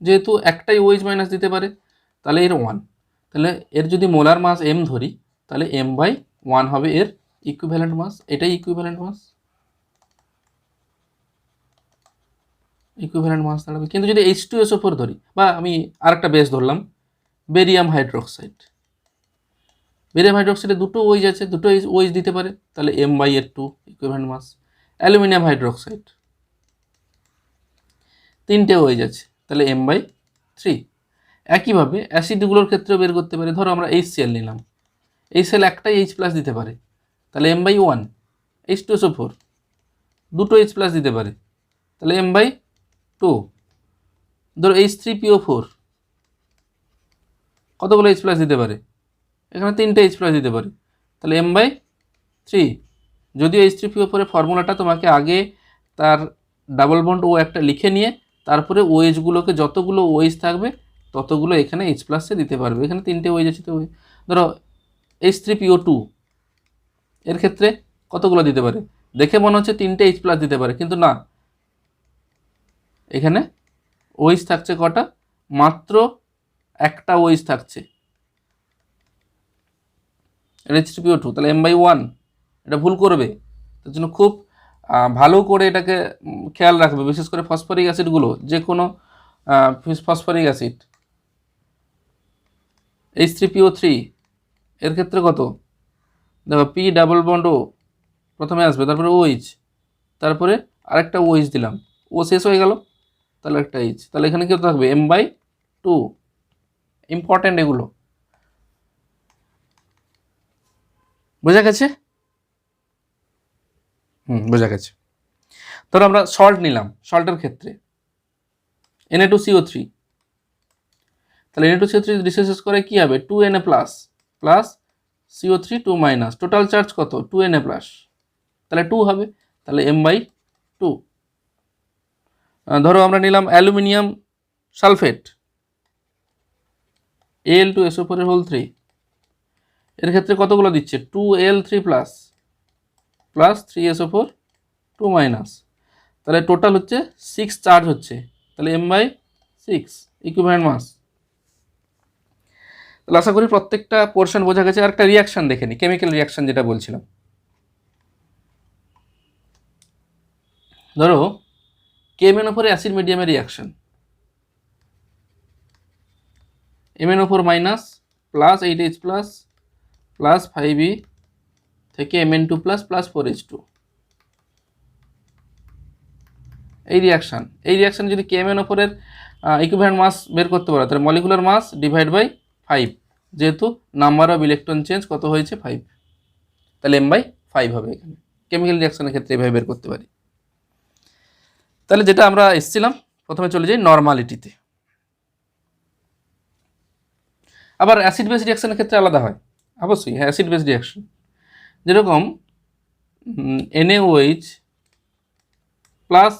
যেহেতু একটাই OH মাইনাস দিতে পারে তাহলে এর 1, তাহলে এর যদি মোলার মাস M ধরি তাহলে M/1 হবে এর ইকুইভ্যালেন্ট মাস, এটাই ইকুইভ্যালেন্ট মাস, ইকুইভ্যালেন্ট মাস দাঁড়াবে। কিন্তু যদি H2SO4 ধরি, বা আমি আরেকটা বেস ধরলাম বেরিয়াম হাইড্রোক্সাইড, বেরিয়াম হাইড্রোক্সাইডে দুটো OH আছে, দুটো OH দিতে পারে তাহলে M/2 ইকুইভ্যালেন্ট মাস। অ্যালুমিনিয়াম হাইড্রোক্সাইড, তিনটে OH আছে, তাহলে m/3। একইভাবে অ্যাসিডগুলোর ক্ষেত্রেও বের করতে পারি। ধরো আমরা HCl নিলাম, HCl একটাই H+ দিতে পারে, তাহলে m/1। H2SO4 দুটো H+ দিতে পারে, তাহলে m/2। ধরো H3PO4 কতগুলো H+ দিতে পারে, এখানে তিনটে H+ দিতে পারে, তাহলে m/3। যদিও H3PO4 এর ফর্মুলাটা তোমাকে আগে তার ডাবল বন্ড ও একটা লিখে নিয়ে তারপরে OH-গুলোকে যতগুলো OH থাকবে ততগুলো এখানে H+ দিতে পারবে। এখানে তিনটে OH আছে, তো ধরো H3PO2 এর ক্ষেত্রে কতগুলো দিতে পারে, দেখে মনে হচ্ছে তিনটে H+ দিতে পারে, কিন্তু না, এখানে OH থাকছে কটা, মাত্র একটা OH থাকছে, H3PO2, তাহলে m/1। এটা ভুল করবে, তার জন্য খুব ভালো করে এটাকে খেয়াল রাখবে, বিশেষ করে ফসফরিক অ্যাসিডগুলো, যে কোনো ফসফরিক অ্যাসিড। H3PO3 এর ক্ষেত্রে কত, দেখো P ডাবল বন্ড O প্রথমে আসবে, তারপরে OH, তারপরে আরেকটা OH দিলাম, ও শেষ হয়ে গেল, তাহলে একটা H, তাহলে এখানে কত থাকবে m/2। ইম্পর্টেন্ট এগুলো, বোঝা গেছে? বোঝা গেছে। ধরো আমরা সল্ট নিলাম, সল্টের ক্ষেত্রে Na2CO3, তাহলে Na2CO3 রিসোর্সেস করে কি হবে, 2Na plus plus CO3 2 total charge কত, 2Na প্লাস, তাহলে 2 হবে, তাহলে m/2। ধরো আমরা নিলাম অ্যালুমিনিয়াম সালফেট Al2SO4 এর ক্ষেত্রে কতগুলো দিচ্ছে, 2Al3 প্লাস প্লাস 3SO4 2 তাহলে টোটাল হচ্ছে 6 চার্জ হচ্ছে, তাহলে m/6 ইকুইভ্যালেন্ট মাস। তাহলে আশা করি প্রত্যেকটা পোর্শন বোঝা গেছে। আর একটা রিয়াকশন দেখে নি, কেমিক্যাল রিয়াকশন যেটা বলছিলাম। ধরো KMnO4 অ্যাসিড মিডিয়ামের reaction, MnO4 minus plus 8H plus plus 5E থেকে Mn2 প্লাস প্লাস 4H2, এই রিয়াকশান যদি KMnO4 এর ইকুইভ্যালেন্ট মাস বের করতে পারো, তাহলে মলিকুলার মাস ডিভাইড বাই 5, যেহেতু নাম্বার অফ ইলেকট্রন চেঞ্জ কত হয়েছে 5, তাহলে m/5 হবে। এখানে কেমিক্যাল রিয়াকশনের ক্ষেত্রে এভাবে বের করতে পারি। তাহলে যেটা আমরা এসেছিলাম, প্রথমে চলে যাই নর্মালিটিতে। আবার অ্যাসিড বেস রিয়াকশনের ক্ষেত্রে আলাদা হয়, অবশ্যই। হ্যাঁ, অ্যাসিড বেস রিয়াকশন যেরকম NaOH প্লাস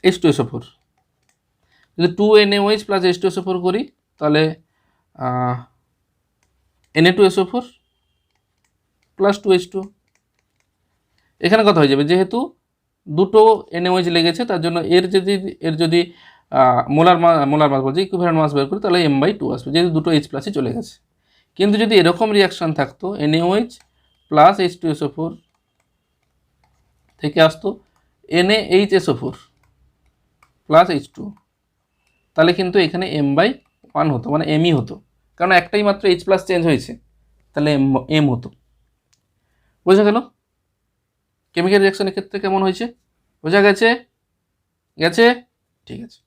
H2SO4, যদি 2NaOH প্লাস H2SO4 করি, তাহলে Na2SO4 প্লাস 2H2। এখানে কথা হয়ে যাবে, যেহেতু দুটো NaOH লেগেছে, তার জন্য এর যদি মোলার মাস বলছে ইকুইভ্যালেন্ট মাস বের করি, তাহলে m/2 আসবে, যেহেতু দুটো H+ চলে গেছে। কিন্তু যদি এরকম রিয়াকশান থাকতো, NaOH প্লাস H2SO4 থেকে আসতো NaHSO4 প্লাস H2, তাহলে কিন্তু এখানে m/1 হতো, মানে mই হতো, কারণ একটাই মাত্র H+ চেঞ্জ হয়েছে, তাহলে m হতো। বোঝা গেল কেমিক্যাল রিয়াকশনের ক্ষেত্রে কেমন হয়েছে? বোঝা গেছে? ঠিক আছে,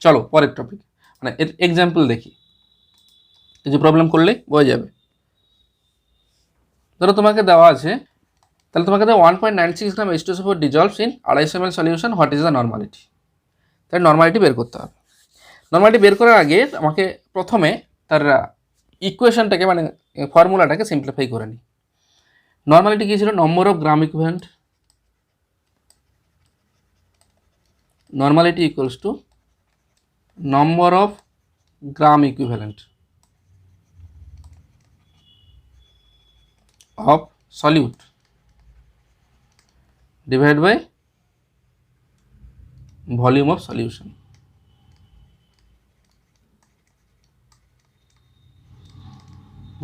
চলো পরের টপিক, মানে এর এক্সাম্পল দেখি, কিছু প্রবলেম করলে বোঝা যাবে। ধরো তোমাকে দেওয়া আছে, তাহলে তোমাকে দেওয়া 1.96 গ্রাম H2SO4 dissolves in 250 ml solution, what is the normality. তাই নর্মালিটি বের করতে হবে। নর্মালিটি বের করার আগে আমাকে প্রথমে তার ইকুয়েশনটাকে, মানে ফর্মুলাটাকে সিম্পলিফাই করে নিই। নর্মালিটি কী ছিল, number of gram equivalent, normality equals to number of gram equivalent of solute divided by volume of solution।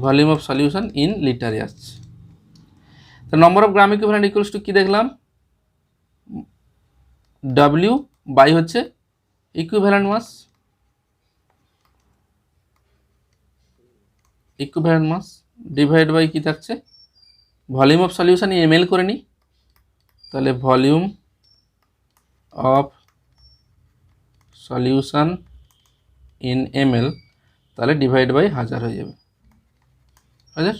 Volume of solution in লিটারে আসছে। তো number of gram equivalent equals to কী দেখলাম, W বাই হচ্ছে equivalent mass divide by কী থাকছে, volume of solution ml করে নিই, তাহলে volume of solution in ml, তাহলে ডিভাইড বাই 1000 হয়ে যাবে 1000।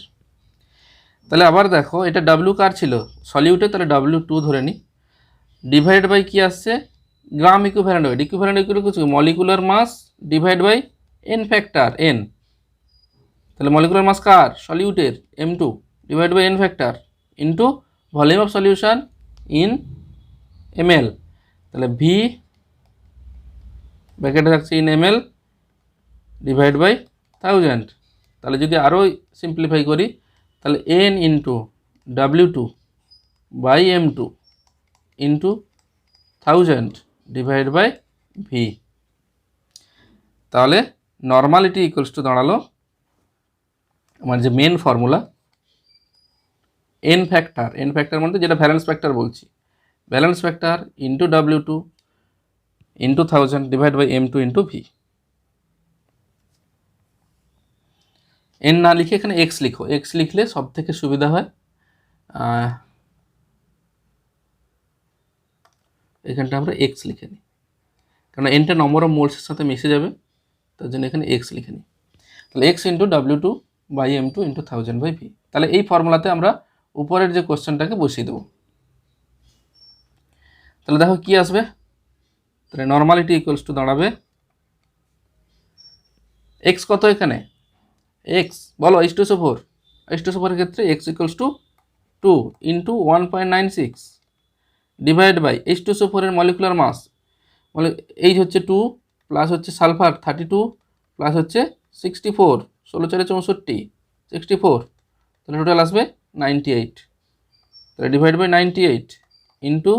তাহলে আবার দেখো এটা ডাব্লিউ কার ছিল সলিউটে, তাহলে W2 ধরে নিই, ডিভাইড বাই কি আসছে gram equivalent weight. Equivalent weight কিছু molecular mass divide by n factor n, তাহলে মলিকুলার মাস কার সলিউটের M2 divide by n factor into volume of solution in ml, তাহলে V ব্র্যাকেটে থাকছে ইন ml ডিভাইড বাই 1000। তাহলে যদি আরও সিম্পলিফাই করি তাহলে n into W2 by M2 into 1000 divide by V। তাহলে নর্মালিটি ইকুয়ালস টু দাঁড়ালো আমার যে মেন ফর্মুলা n ফ্যাক্টর মধ্যে যেটা ভ্যালেন্স ফ্যাক্টর বলছি, valence factor into W2 into 1000 divide by M2 into V। n না লিখে এখানে x লিখো, x লিখলে সব থেকে সুবিধা হয়। এখানটা আমরা x লিখে নিই, কারণ nটা নম্বর অফ মোলসের সাথে মিশে যাবে, তার জন্য এখানে x লিখে নিই। তাহলে x into W2 by M2 into 1000 by V। তাহলে এই ফর্মুলাতে আমরা উপরের যে কোশ্চেনটাকে বসিয়ে দেবো। তাহলে দেখো কি আসবে, তাহলে নর্মালিটি ইকুয়ালস টু দাঁড়াবে x কত এখানে x বলো H2SO4, H2SO4 এর ক্ষেত্রে x equals to 2 into 1.96 divide by H2SO4 এর মলিকুলার মাস, এই হচ্ছে 2 প্লাস হচ্ছে সালফার 32 প্লাস হচ্ছে 64, 16 4 64 64, তাহলে টোটাল আসবে 98, তাহলে ডিভাইড বাই 98 ইন্টু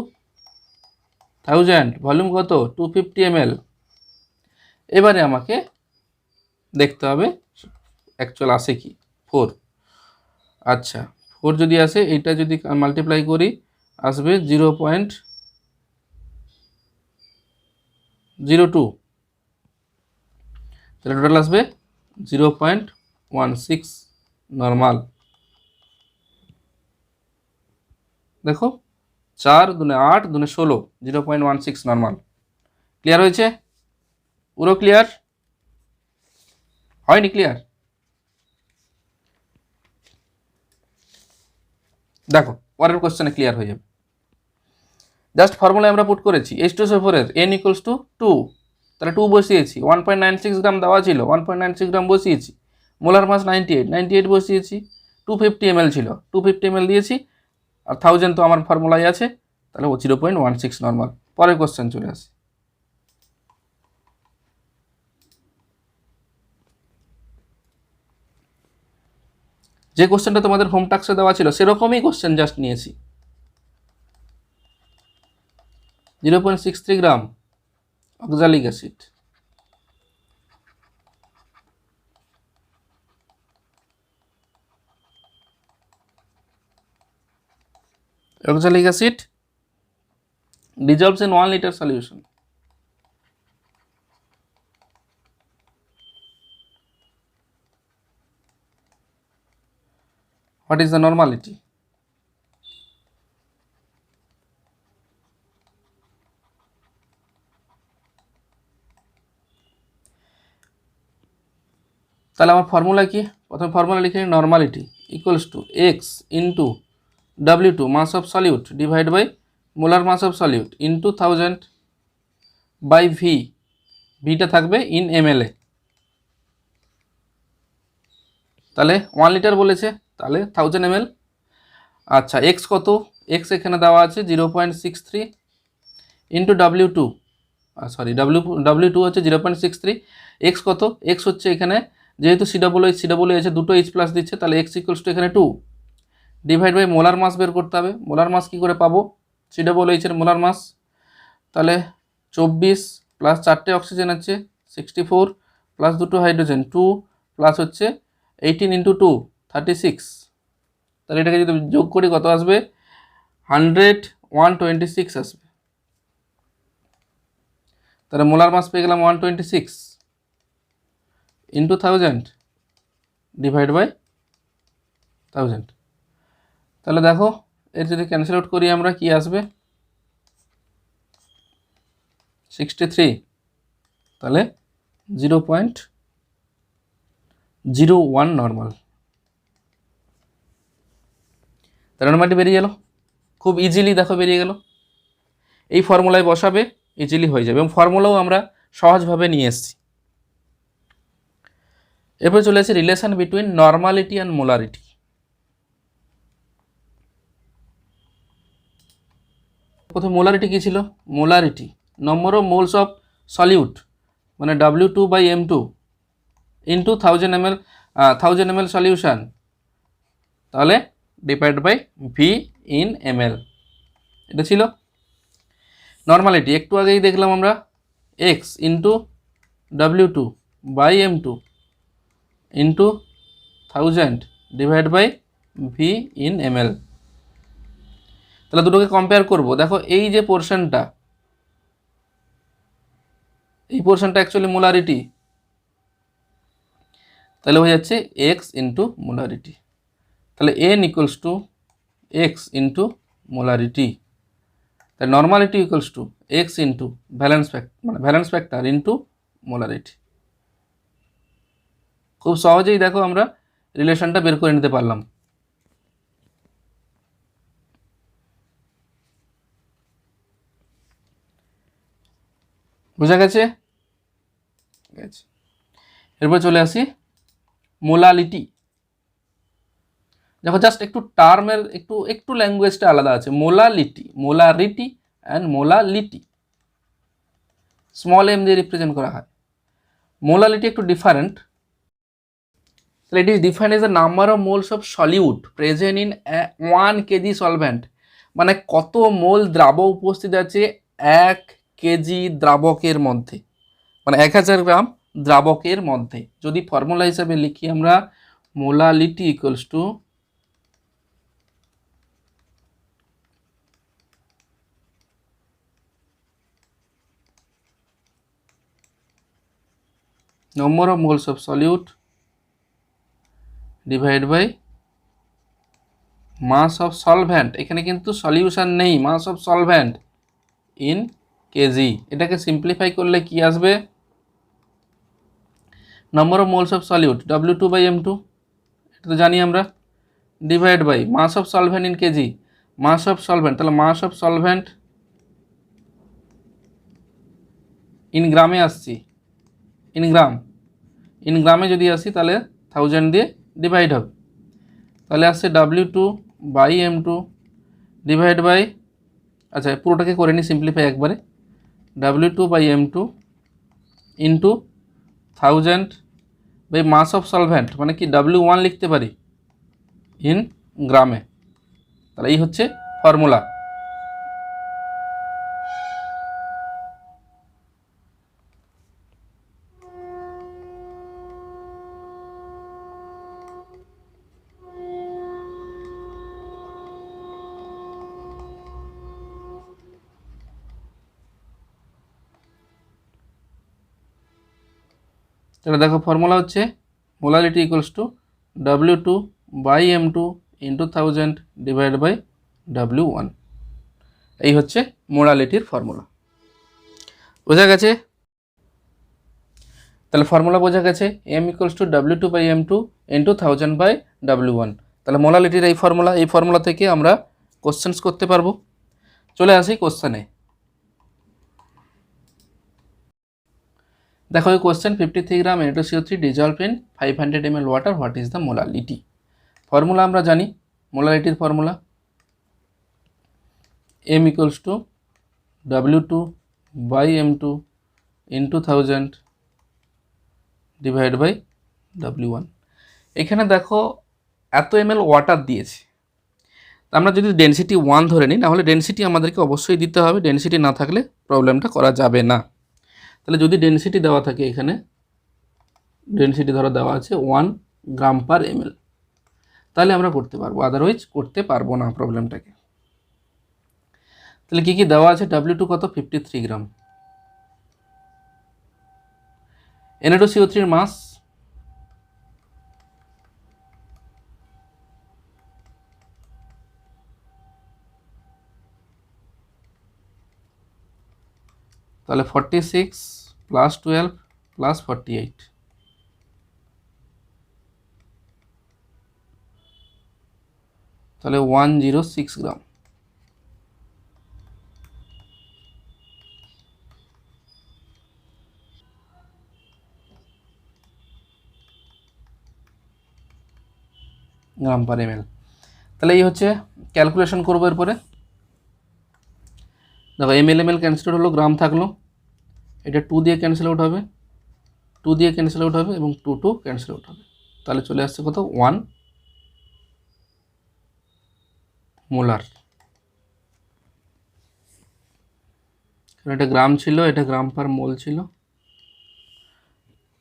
1000, ভলিউম কত 250 ml। এবারে আমাকে দেখতে হবে অ্যাকচুয়াল আসে কি 4। আচ্ছা 4 যদি আসে, এইটা যদি মাল্টিপ্লাই করি আসবে 0.02, তাহলে টোটাল আসবে 0.16 নর্মাল। দেখো 4 দুনে 8 দুনে 16, 0.16 নর্মাল। ক্লিয়ার হয়েছে? পুরো ক্লিয়ার হয়নি? ক্লিয়ার? দেখো পরের কোশ্চেনে ক্লিয়ার হয়ে যাবে। জাস্ট ফর্মুলা আমরা পুট করেছি H2SO4 এর n ইকুয়ালস টু 2, তাহলে 2 বসিয়েছি, 1.96 গ্রাম দেওয়া ছিল 1.96 গ্রাম বসিয়েছি, মোলার মাস 98 বসিয়েছি, 250 ml ছিল 250 ml দিয়েছি, আর 1000 তো আমার ফর্মুলায় আছে, তাহলে 0.16 নর্মাল। পরের কোশ্চেন চলে আসে। যে কোশ্চেনটা তোমাদের হোম টাস্কে দেওয়া ছিল সেরকমই কোশ্চেন জাস্ট নিয়েছি। 0.63 gram oxalic acid, oxalic acid dissolves in 1 liter solution. What is the normality? তাহলে আমার ফর্মুলা কি, প্রথম ফর্মুলা লিখে নিই normality equals to x into W2 mass of solute divide by molar mass of solute into 1000 by V, ভিটা থাকবে in ml এ। তাহলে 1 litre বলেছে, তাহলে 1000 ml। আচ্ছা x কত, x এখানে দেওয়া আছে 0.63 ইন্টু W2, W2 হচ্ছে 0.63, x কত, x হচ্ছে এখানে যেহেতু COOH আছে দুটো H প্লাস দিচ্ছে, তাহলে x ইকুয়ালস টু এখানে 2 ডিভাইড বাই মোলার মাস বের করতে হবে। মোলার মাস কী করে পাবো, COOH এর মোলার মাস, তাহলে 24 প্লাস 4টে অক্সিজেন আছে 64 প্লাস দুটো হাইড্রোজেন 2 প্লাস হচ্ছে 18 ইন্টু 2 36, তাহলে এটাকে যদি যোগ করি কত আসবে 126 আসবে। তাহলে মোলার মাস পেয়ে গেলাম 126 ইন্টু 1000 ডিভাইড বাই 1000, তাহলে দেখো এর যদি ক্যান্সেল আউট করি আমরা, কি আসবে 63, তাহলে 0.01 নর্মাল। তার নর্মালটি বেরিয়ে গেল, খুব ইজিলি দেখো বেরিয়ে গেল। এই ফর্মুলায় বসাবে, ইজিলি হয়ে যাবে, এবং ফর্মুলাও আমরা সহজভাবে নিয়ে এসেছি। এরপর চলে আসছে relation between normality and molarity. প্রথমে মোলারিটি কী ছিল? Molarity number of moles of solute, মানে W2/M2 ইন্টু 1000 ml সলিউশন, তাহলে divide by V in ml, এটা ছিল নর্মালিটি। একটু আগেই দেখলাম আমরা X into W2/M2 into 1000 divide by V in ml। তাহলে দুটোকে কম্পেয়ার করব। দেখো এই যে পোর্শনটা, এই পোর্শনটা অ্যাকচুয়ালি মোলারিটি, তাহলে হয়ে যাচ্ছে X ইন্টু মোলারিটি। তাহলে N equals to X into molarity, তাহলে normality equals to X into valence factor, মানে ভ্যালেন্স ফ্যাক্টর ইন্টু মোলারিটি। খুব সহজেই দেখো আমরা রিলেশনটা বের করে নিতে পারলাম। বোঝা গেছে? এরপর চলে আসি মোলালিটি। দেখো জাস্ট একটু টার্মের একটু ল্যাঙ্গুয়েজটা আলাদা আছে। Molality, molarity and molality small M দিয়ে রিপ্রেজেন্ট করা হয়। মোলালিটি একটু different. It is defined as the number of moles of solute present in 1 KG solvent, মানে কত মোল দ্রাবক উপস্থিত আছে 1 কেজি দ্রাবকের মধ্যে, মানে 1000 গ্রাম দ্রাবকের মধ্যে। যদি ফর্মুলা হিসাবে লিখি আমরা, molality equals to number of moles of solute divided by mass of solvent। এখানে কিন্তু সলিউশন নেই, mass of solvent in kg। এটাকে সিম্পলিফাই করলে কি আসবে? number of moles of solute W2/M2, এটা তো জানি আমরা, divide by mass of solvent in kg, mass of solvent, তাহলে mass of solvent in গ্রামে আসছি, ইন গ্রামে যদি আসি তাহলে 1000 দিয়ে ডিভাইড হবে, তাহলে আসছে W2/M2 ডিভাইড বাই, আচ্ছা পুরোটাকে করে নিই সিম্পলিফাই একবারে, W2/M2 into 1000 by mass of solvent, মানে কি W1 লিখতে পারি ইন গ্রামে। তাহলে এই হচ্ছে ফর্মুলা। তাহলে দেখো ফর্মুলা হচ্ছে molarity equals to W2/M2 into 1000 divide by W1। এই হচ্ছে মোলালিটির ফর্মুলা। বোঝা গেছে? তাহলে ফর্মুলা বোঝা গেছে, M equals to W2/M2 into 1000 by W1। তাহলে মোলালিটির এই ফর্মুলা থেকে আমরা কোশ্চেন্স করতে পারবো। চলে আসি কোশ্চেনে। দেখো এই question, 53 gram NaCO3 dissolve in 500 ml water, what is the molality? Formula আমরা জানি, মোলালিটির formula M equals to W2/M2 into 1000 divide by W1। এখানে দেখো এত ml ওয়াটার দিয়েছে, আমরা যদি ডেনসিটি 1 ধরে নিই, নাহলে ডেনসিটি আমাদেরকে অবশ্যই দিতে হবে, ডেনসিটি না থাকলে প্রবলেমটা করা যাবে না। তাহলে যদি ডেনসিটি দেওয়া থাকে, এখানে ডেনসিটি ধরো দেওয়া আছে 1 গ্রাম পার ml, তাহলে আমরা করতে পারবো, আদারওয়াইজ করতে পারবো না প্রবলেমটাকে। তাহলে কি দেওয়া আছে? W2 কত? 53 গ্রাম। Na2CO3 এর মাস, তাহলে 46 প্লাস 12 প্লাস 48, তাহলে 106 গ্রাম। গ্রাম পার ml। তাহলে এই হচ্ছে ক্যালকুলেশন করবো। এরপরে দেখো ml ক্যান্সেল হলো, গ্রাম থাকলো, এটা 2 দিয়ে ক্যান্সেল আউট হবে, 2 দিয়ে ক্যান্সেল আউট হবে এবং 2 ক্যান্সেল আউট হবে। তাহলে চলে আসছে কত? 1 মোলার। এটা গ্রাম ছিল, এটা গ্রাম পার মোল ছিল,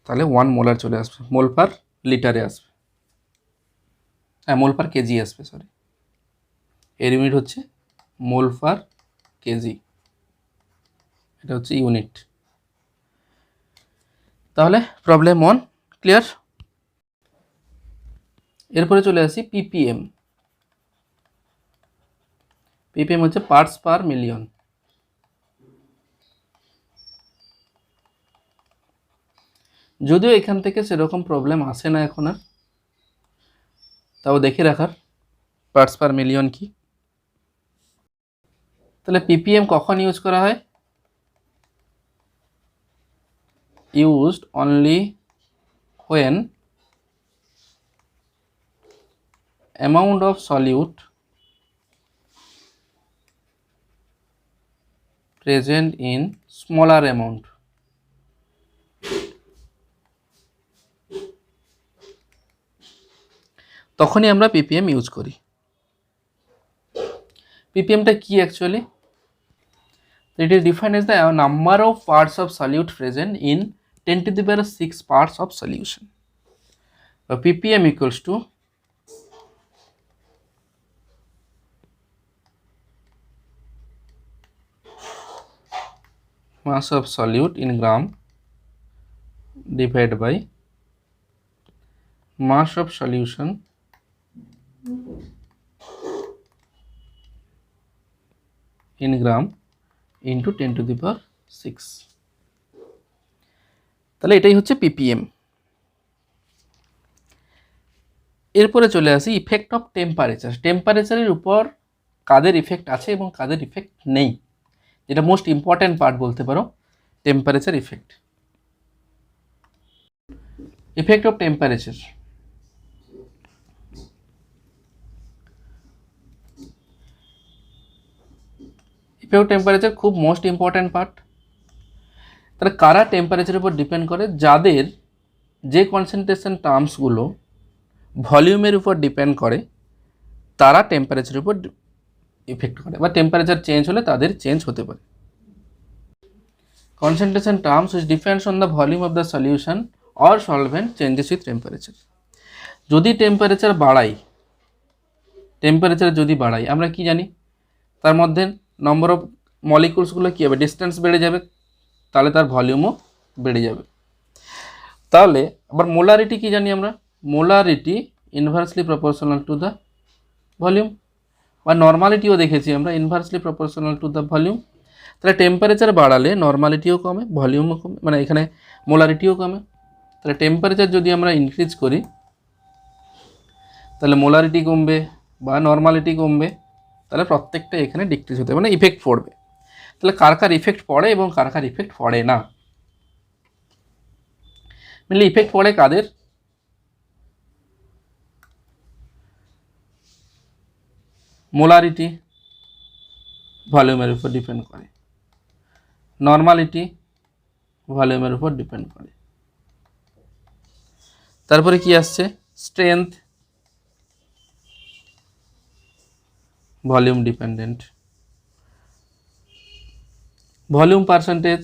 তাহলে 1 মোলার চলে আসবে। মোল পার লিটারে আসবে, হ্যাঁ মোল পার কেজি আসবে, সরি, এর ইউনিট হচ্ছে মোল পার কেজি, এটা হচ্ছে ইউনিট। তাহলে প্রবলেম 1 ক্লিয়ার। এরপরে চলে আসি ppm। ppm হচ্ছে পার্টস পার মিলিয়ন। যদিও এখান থেকে সেরকম প্রবলেম আসে না এখন আর, তাও দেখে রাখার পার্টস পার মিলিয়ন কি। তাহলে ppm কখন ইউজ করা হয়? Used only when amount of solute present in smaller amount। তখনই আমরা ppm ইউজ করি। ppmটা কি actually? It is defined as the number of parts of solute present in 10 to the power 6 parts of solution. So ppm equals to mass of solute in gram divided by mass of solution in gram into 10 to the power 6। তাহলে এটাই হচ্ছে ppm। এরপরে চলে আসি effect of temperature. টেম্পারেচারের উপর কাদের effect আছে এবং কাদের effect নেই, যেটা মোস্ট ইম্পর্ট্যান্ট পার্ট বলতে পারো, temperature effect. Effect of temperature, effect of temperature খুব মোস্ট ইম্পর্ট্যান্ট পার্ট। তাহলে কারা টেম্পারেচারের উপর ডিপেন্ড করে? যাদের যে কনসেন্ট্রেশন টার্মসগুলো ভলিউমের উপর ডিপেন্ড করে তারা টেম্পারেচারের উপর ইফেক্ট করে, বা টেম্পারেচার চেঞ্জ হলে তাদের চেঞ্জ হতে পারে। Concentration terms which depends on the volume of the solution or solvent changes with temperature। যদি টেম্পারেচার বাড়াই, টেম্পারেচার যদি বাড়াই, আমরা কি জানি তার মধ্যে নম্বর অফ মলিকুলসগুলো কী হবে? ডিস্টেন্স বেড়ে যাবে, তাহলে তার ভলিউমও বেড়ে যাবে। তাহলে আবার মোলারিটি কি জানি আমরা? Molarity inversely proportional to the volume, বা নর্মালিটিও দেখেছি আমরা inversely proportional to the volume. তাহলে টেম্পারেচার বাড়ালে নর্মালিটিও কমে, ভলিউমও কমে, মানে এখানে মোলারিটিও কমে। তাহলে টেম্পারেচার যদি আমরা ইনক্রিজ করি তাহলে মোলারিটি কমবে বা নর্মালিটি কমবে, তাহলে প্রত্যেকটা এখানে ডিক্রিজ হতে মানে ইফেক্ট পড়বে। তাহলে কার কার ইফেক্ট পড়ে এবং কার কার ইফেক্ট পড়ে না? মেনলি ইফেক্ট পড়ে কাদের? মোলারিটি ভলিউমের উপর ডিপেন্ড করে, নর্মালিটি ভলিউমের উপর ডিপেন্ড করে, তারপরে কি আসছে? Strength volume dependent, volume percentage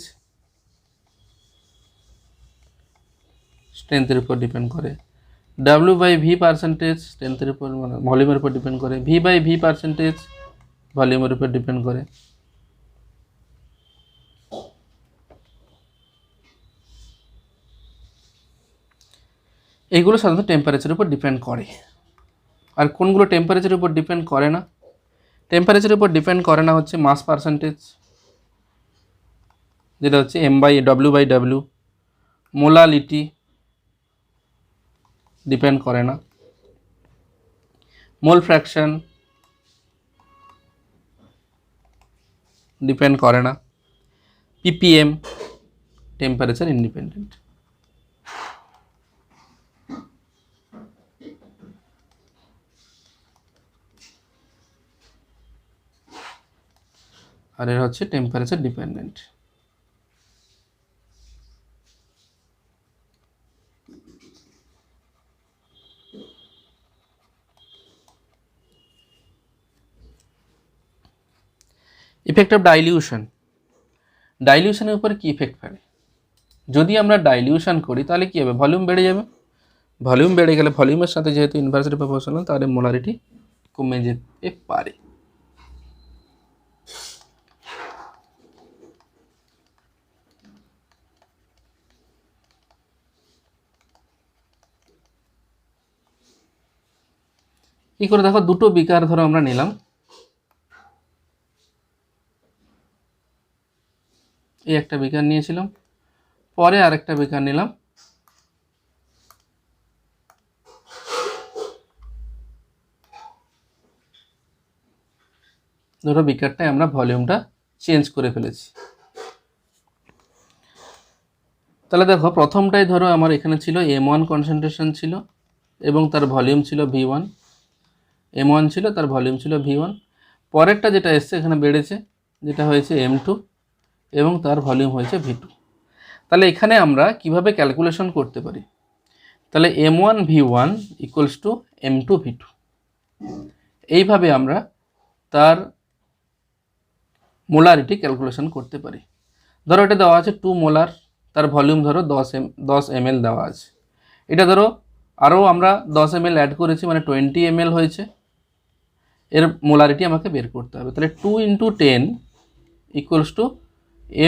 স্ট্রেংথের উপর ডিপেন্ড করে, W/V পার্সেন্টেজ স্ট্রেংথের উপর মানে ভলিউমের উপর ডিপেন্ড করে, V/V পার্সেন্টেজ ভলিউমের উপর ডিপেন্ড করে। এইগুলো সাধারণত টেম্পারেচারের উপর ডিপেন্ড করে। আর কোনগুলো টেম্পারেচারের উপর ডিপেন্ড করে না? টেম্পারেচারের উপর ডিপেন্ড করে না হচ্ছে মাস পার্সেন্টেজ, যেটা হচ্ছে M/W/W। মোলালিটি ডিপেন্ড করে না। মোল ফ্র্যাকশন ডিপেন্ড করে না। ppm temperature independent. আর এর হচ্ছে temperature dependent. Effect of dilution. ডাইলিউশনের উপরে কি ইফেক্ট ফেলে? যদি আমরা ডাইলিউশন করি তাহলে কী হবে? ভলিউম বেড়ে যাবে। ভলিউম বেড়ে গেলে ভলিউমের সাথে যেহেতু ইনভার্সলি প্রপোর্শনাল, তাহলে মোলারিটি কমে যেতে পারে। কি করে দেখো, দুটো বিকার ধরো আমরা নিলাম, এই একটা বিকার নিয়েছিলাম, পরে আরেকটা বিকার নিলাম, ধরো বিকারটায় আমরা ভলিউমটা চেঞ্জ করে ফেলেছি। তাহলে দেখো প্রথমটাই ধরো আমার এখানে ছিল M1 কনসেন্ট্রেশন ছিল এবং তার ভলিউম ছিল V1, M1 ছিল, তার ভলিউম ছিল V1। পরেরটা যেটা এসছে এখানে বেড়েছে, যেটা হয়েছে M2 এবং তার ভলিউম হয়েছে V2। তাহলে এখানে আমরা কিভাবে ক্যালকুলেশন করতে পারি? তাহলে M1 V1 equals to M2 V2, এইভাবে আমরা তার মোলারিটি ক্যালকুলেশন করতে পারি। ধরো এটা দেওয়া আছে 2 মোলার, তার ভলিউম ধরো 10 ml দেওয়া আছে। এটা ধরো আরও আমরা 10 ml অ্যাড করেছি, মানে 20 ml হয়েছে। এর মোলারিটি আমাকে বের করতে হবে। তাহলে 2 × 10 ইকুয়ালস টু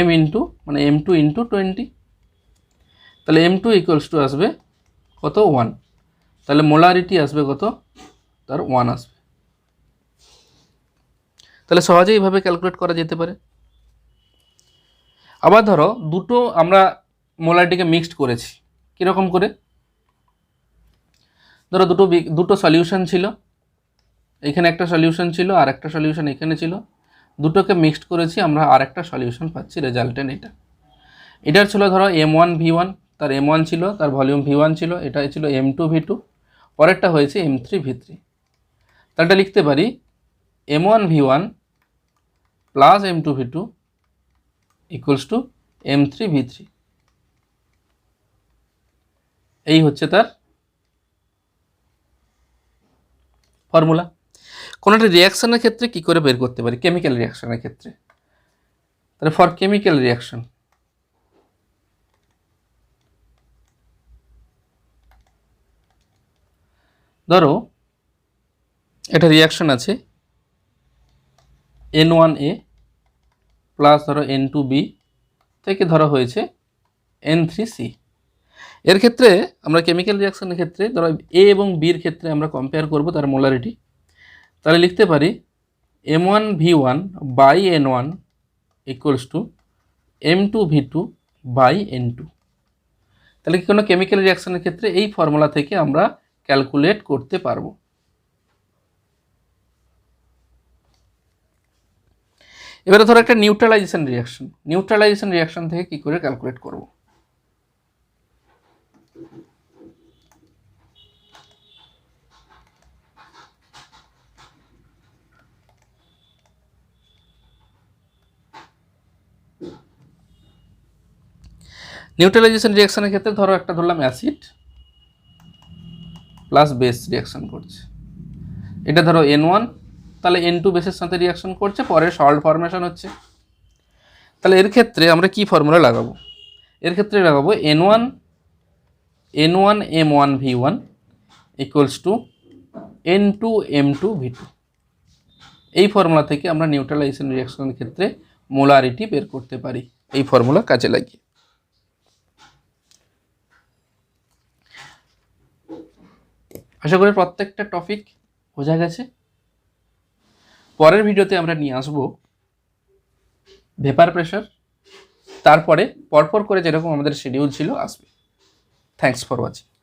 M ইন্টু, মানে M2 × 20। তাহলে M2 ইকুয়ালস টু আসবে কত? 1। তাহলে মোলারিটি আসবে কত? তার 1 আসবে। তাহলে সহজেই এইভাবে ক্যালকুলেট করা যেতে পারে। আবার ধরো দুটো আমরা মোলারিটিকে মিক্সড করেছি, কীরকম করে? ধরো দুটো সলিউশন ছিল, এখানে একটা সলিউশন ছিল আর একটা সলিউশন এখানে ছিল, দুটোকে মিক্সড করেছি, আমরা আর একটা সলিউশন পাচ্ছি, রেজাল্টেন্ট এটা। এটার ছিল ধরো M1 V1, তার M1 ছিল, তার ভলিউম V1 ছিল, এটা ছিল M2 V2, পরেরটা হয়েছে M3 V3। তাহলে লিখতে পারি M1 V1 plus M2 V2 equals to M3 V3। এই হচ্ছে তার ফর্মুলা। কোনো একটা রিয়াকশানের ক্ষেত্রে কী করে বের করতে পারি? কেমিক্যাল রিয়াকশানের ক্ষেত্রে, তাহলে ফর কেমিক্যাল রিয়াকশন ধরো একটা রিয়াকশন আছে N1A প্লাস ধরো N2B থেকে ধরো হয়েছে N3C। এর ক্ষেত্রে আমরা কেমিক্যাল রিয়াকশনের ক্ষেত্রে ধরো A এবং Bর ক্ষেত্রে আমরা কম্পেয়ার করব তার মোলারিটি। তাহলে লিখতে পারি M1 V1 by N1 equals to M2 V2 by N2। তাহলে কি কোনো কেমিক্যাল রিয়াকশনের ক্ষেত্রে এই ফর্মুলা থেকে আমরা ক্যালকুলেট করতে পারবো। এবারে ধরো একটা নিউট্রালাইজেশন রিয়াকশন থেকে কি করে ক্যালকুলেট করব? নিউট্রালাইজেশন রিয়াকশনের ক্ষেত্রে ধরো একটা ধরলাম অ্যাসিড প্লাস বেস রিয়াকশন করছে, এটা ধরো N1, তাহলে N2 বেসের সাথে রিয়াকশন করছে, পরে সল্ট ফর্মেশন হচ্ছে। তাহলে এর ক্ষেত্রে আমরা কি ফর্মুলা লাগাবো? এর ক্ষেত্রে লাগাবো N1 M1 V1 equals to N2 M2 V2। এই ফর্মুলা থেকে আমরা নিউট্রালাইজেশন রিয়াকশনের ক্ষেত্রে মোলারিটি বের করতে পারি, এই ফর্মুলা কাজে লাগিয়ে। আশা করি প্রত্যেকটা টপিক বোঝা গেছে। পরের ভিডিওতে আমরা নিয়ে আসব ভেপার প্রেশার তারপরে পরপর করে যেরকম আমাদের শিডিউল ছিল আসবে। Thanks for watching.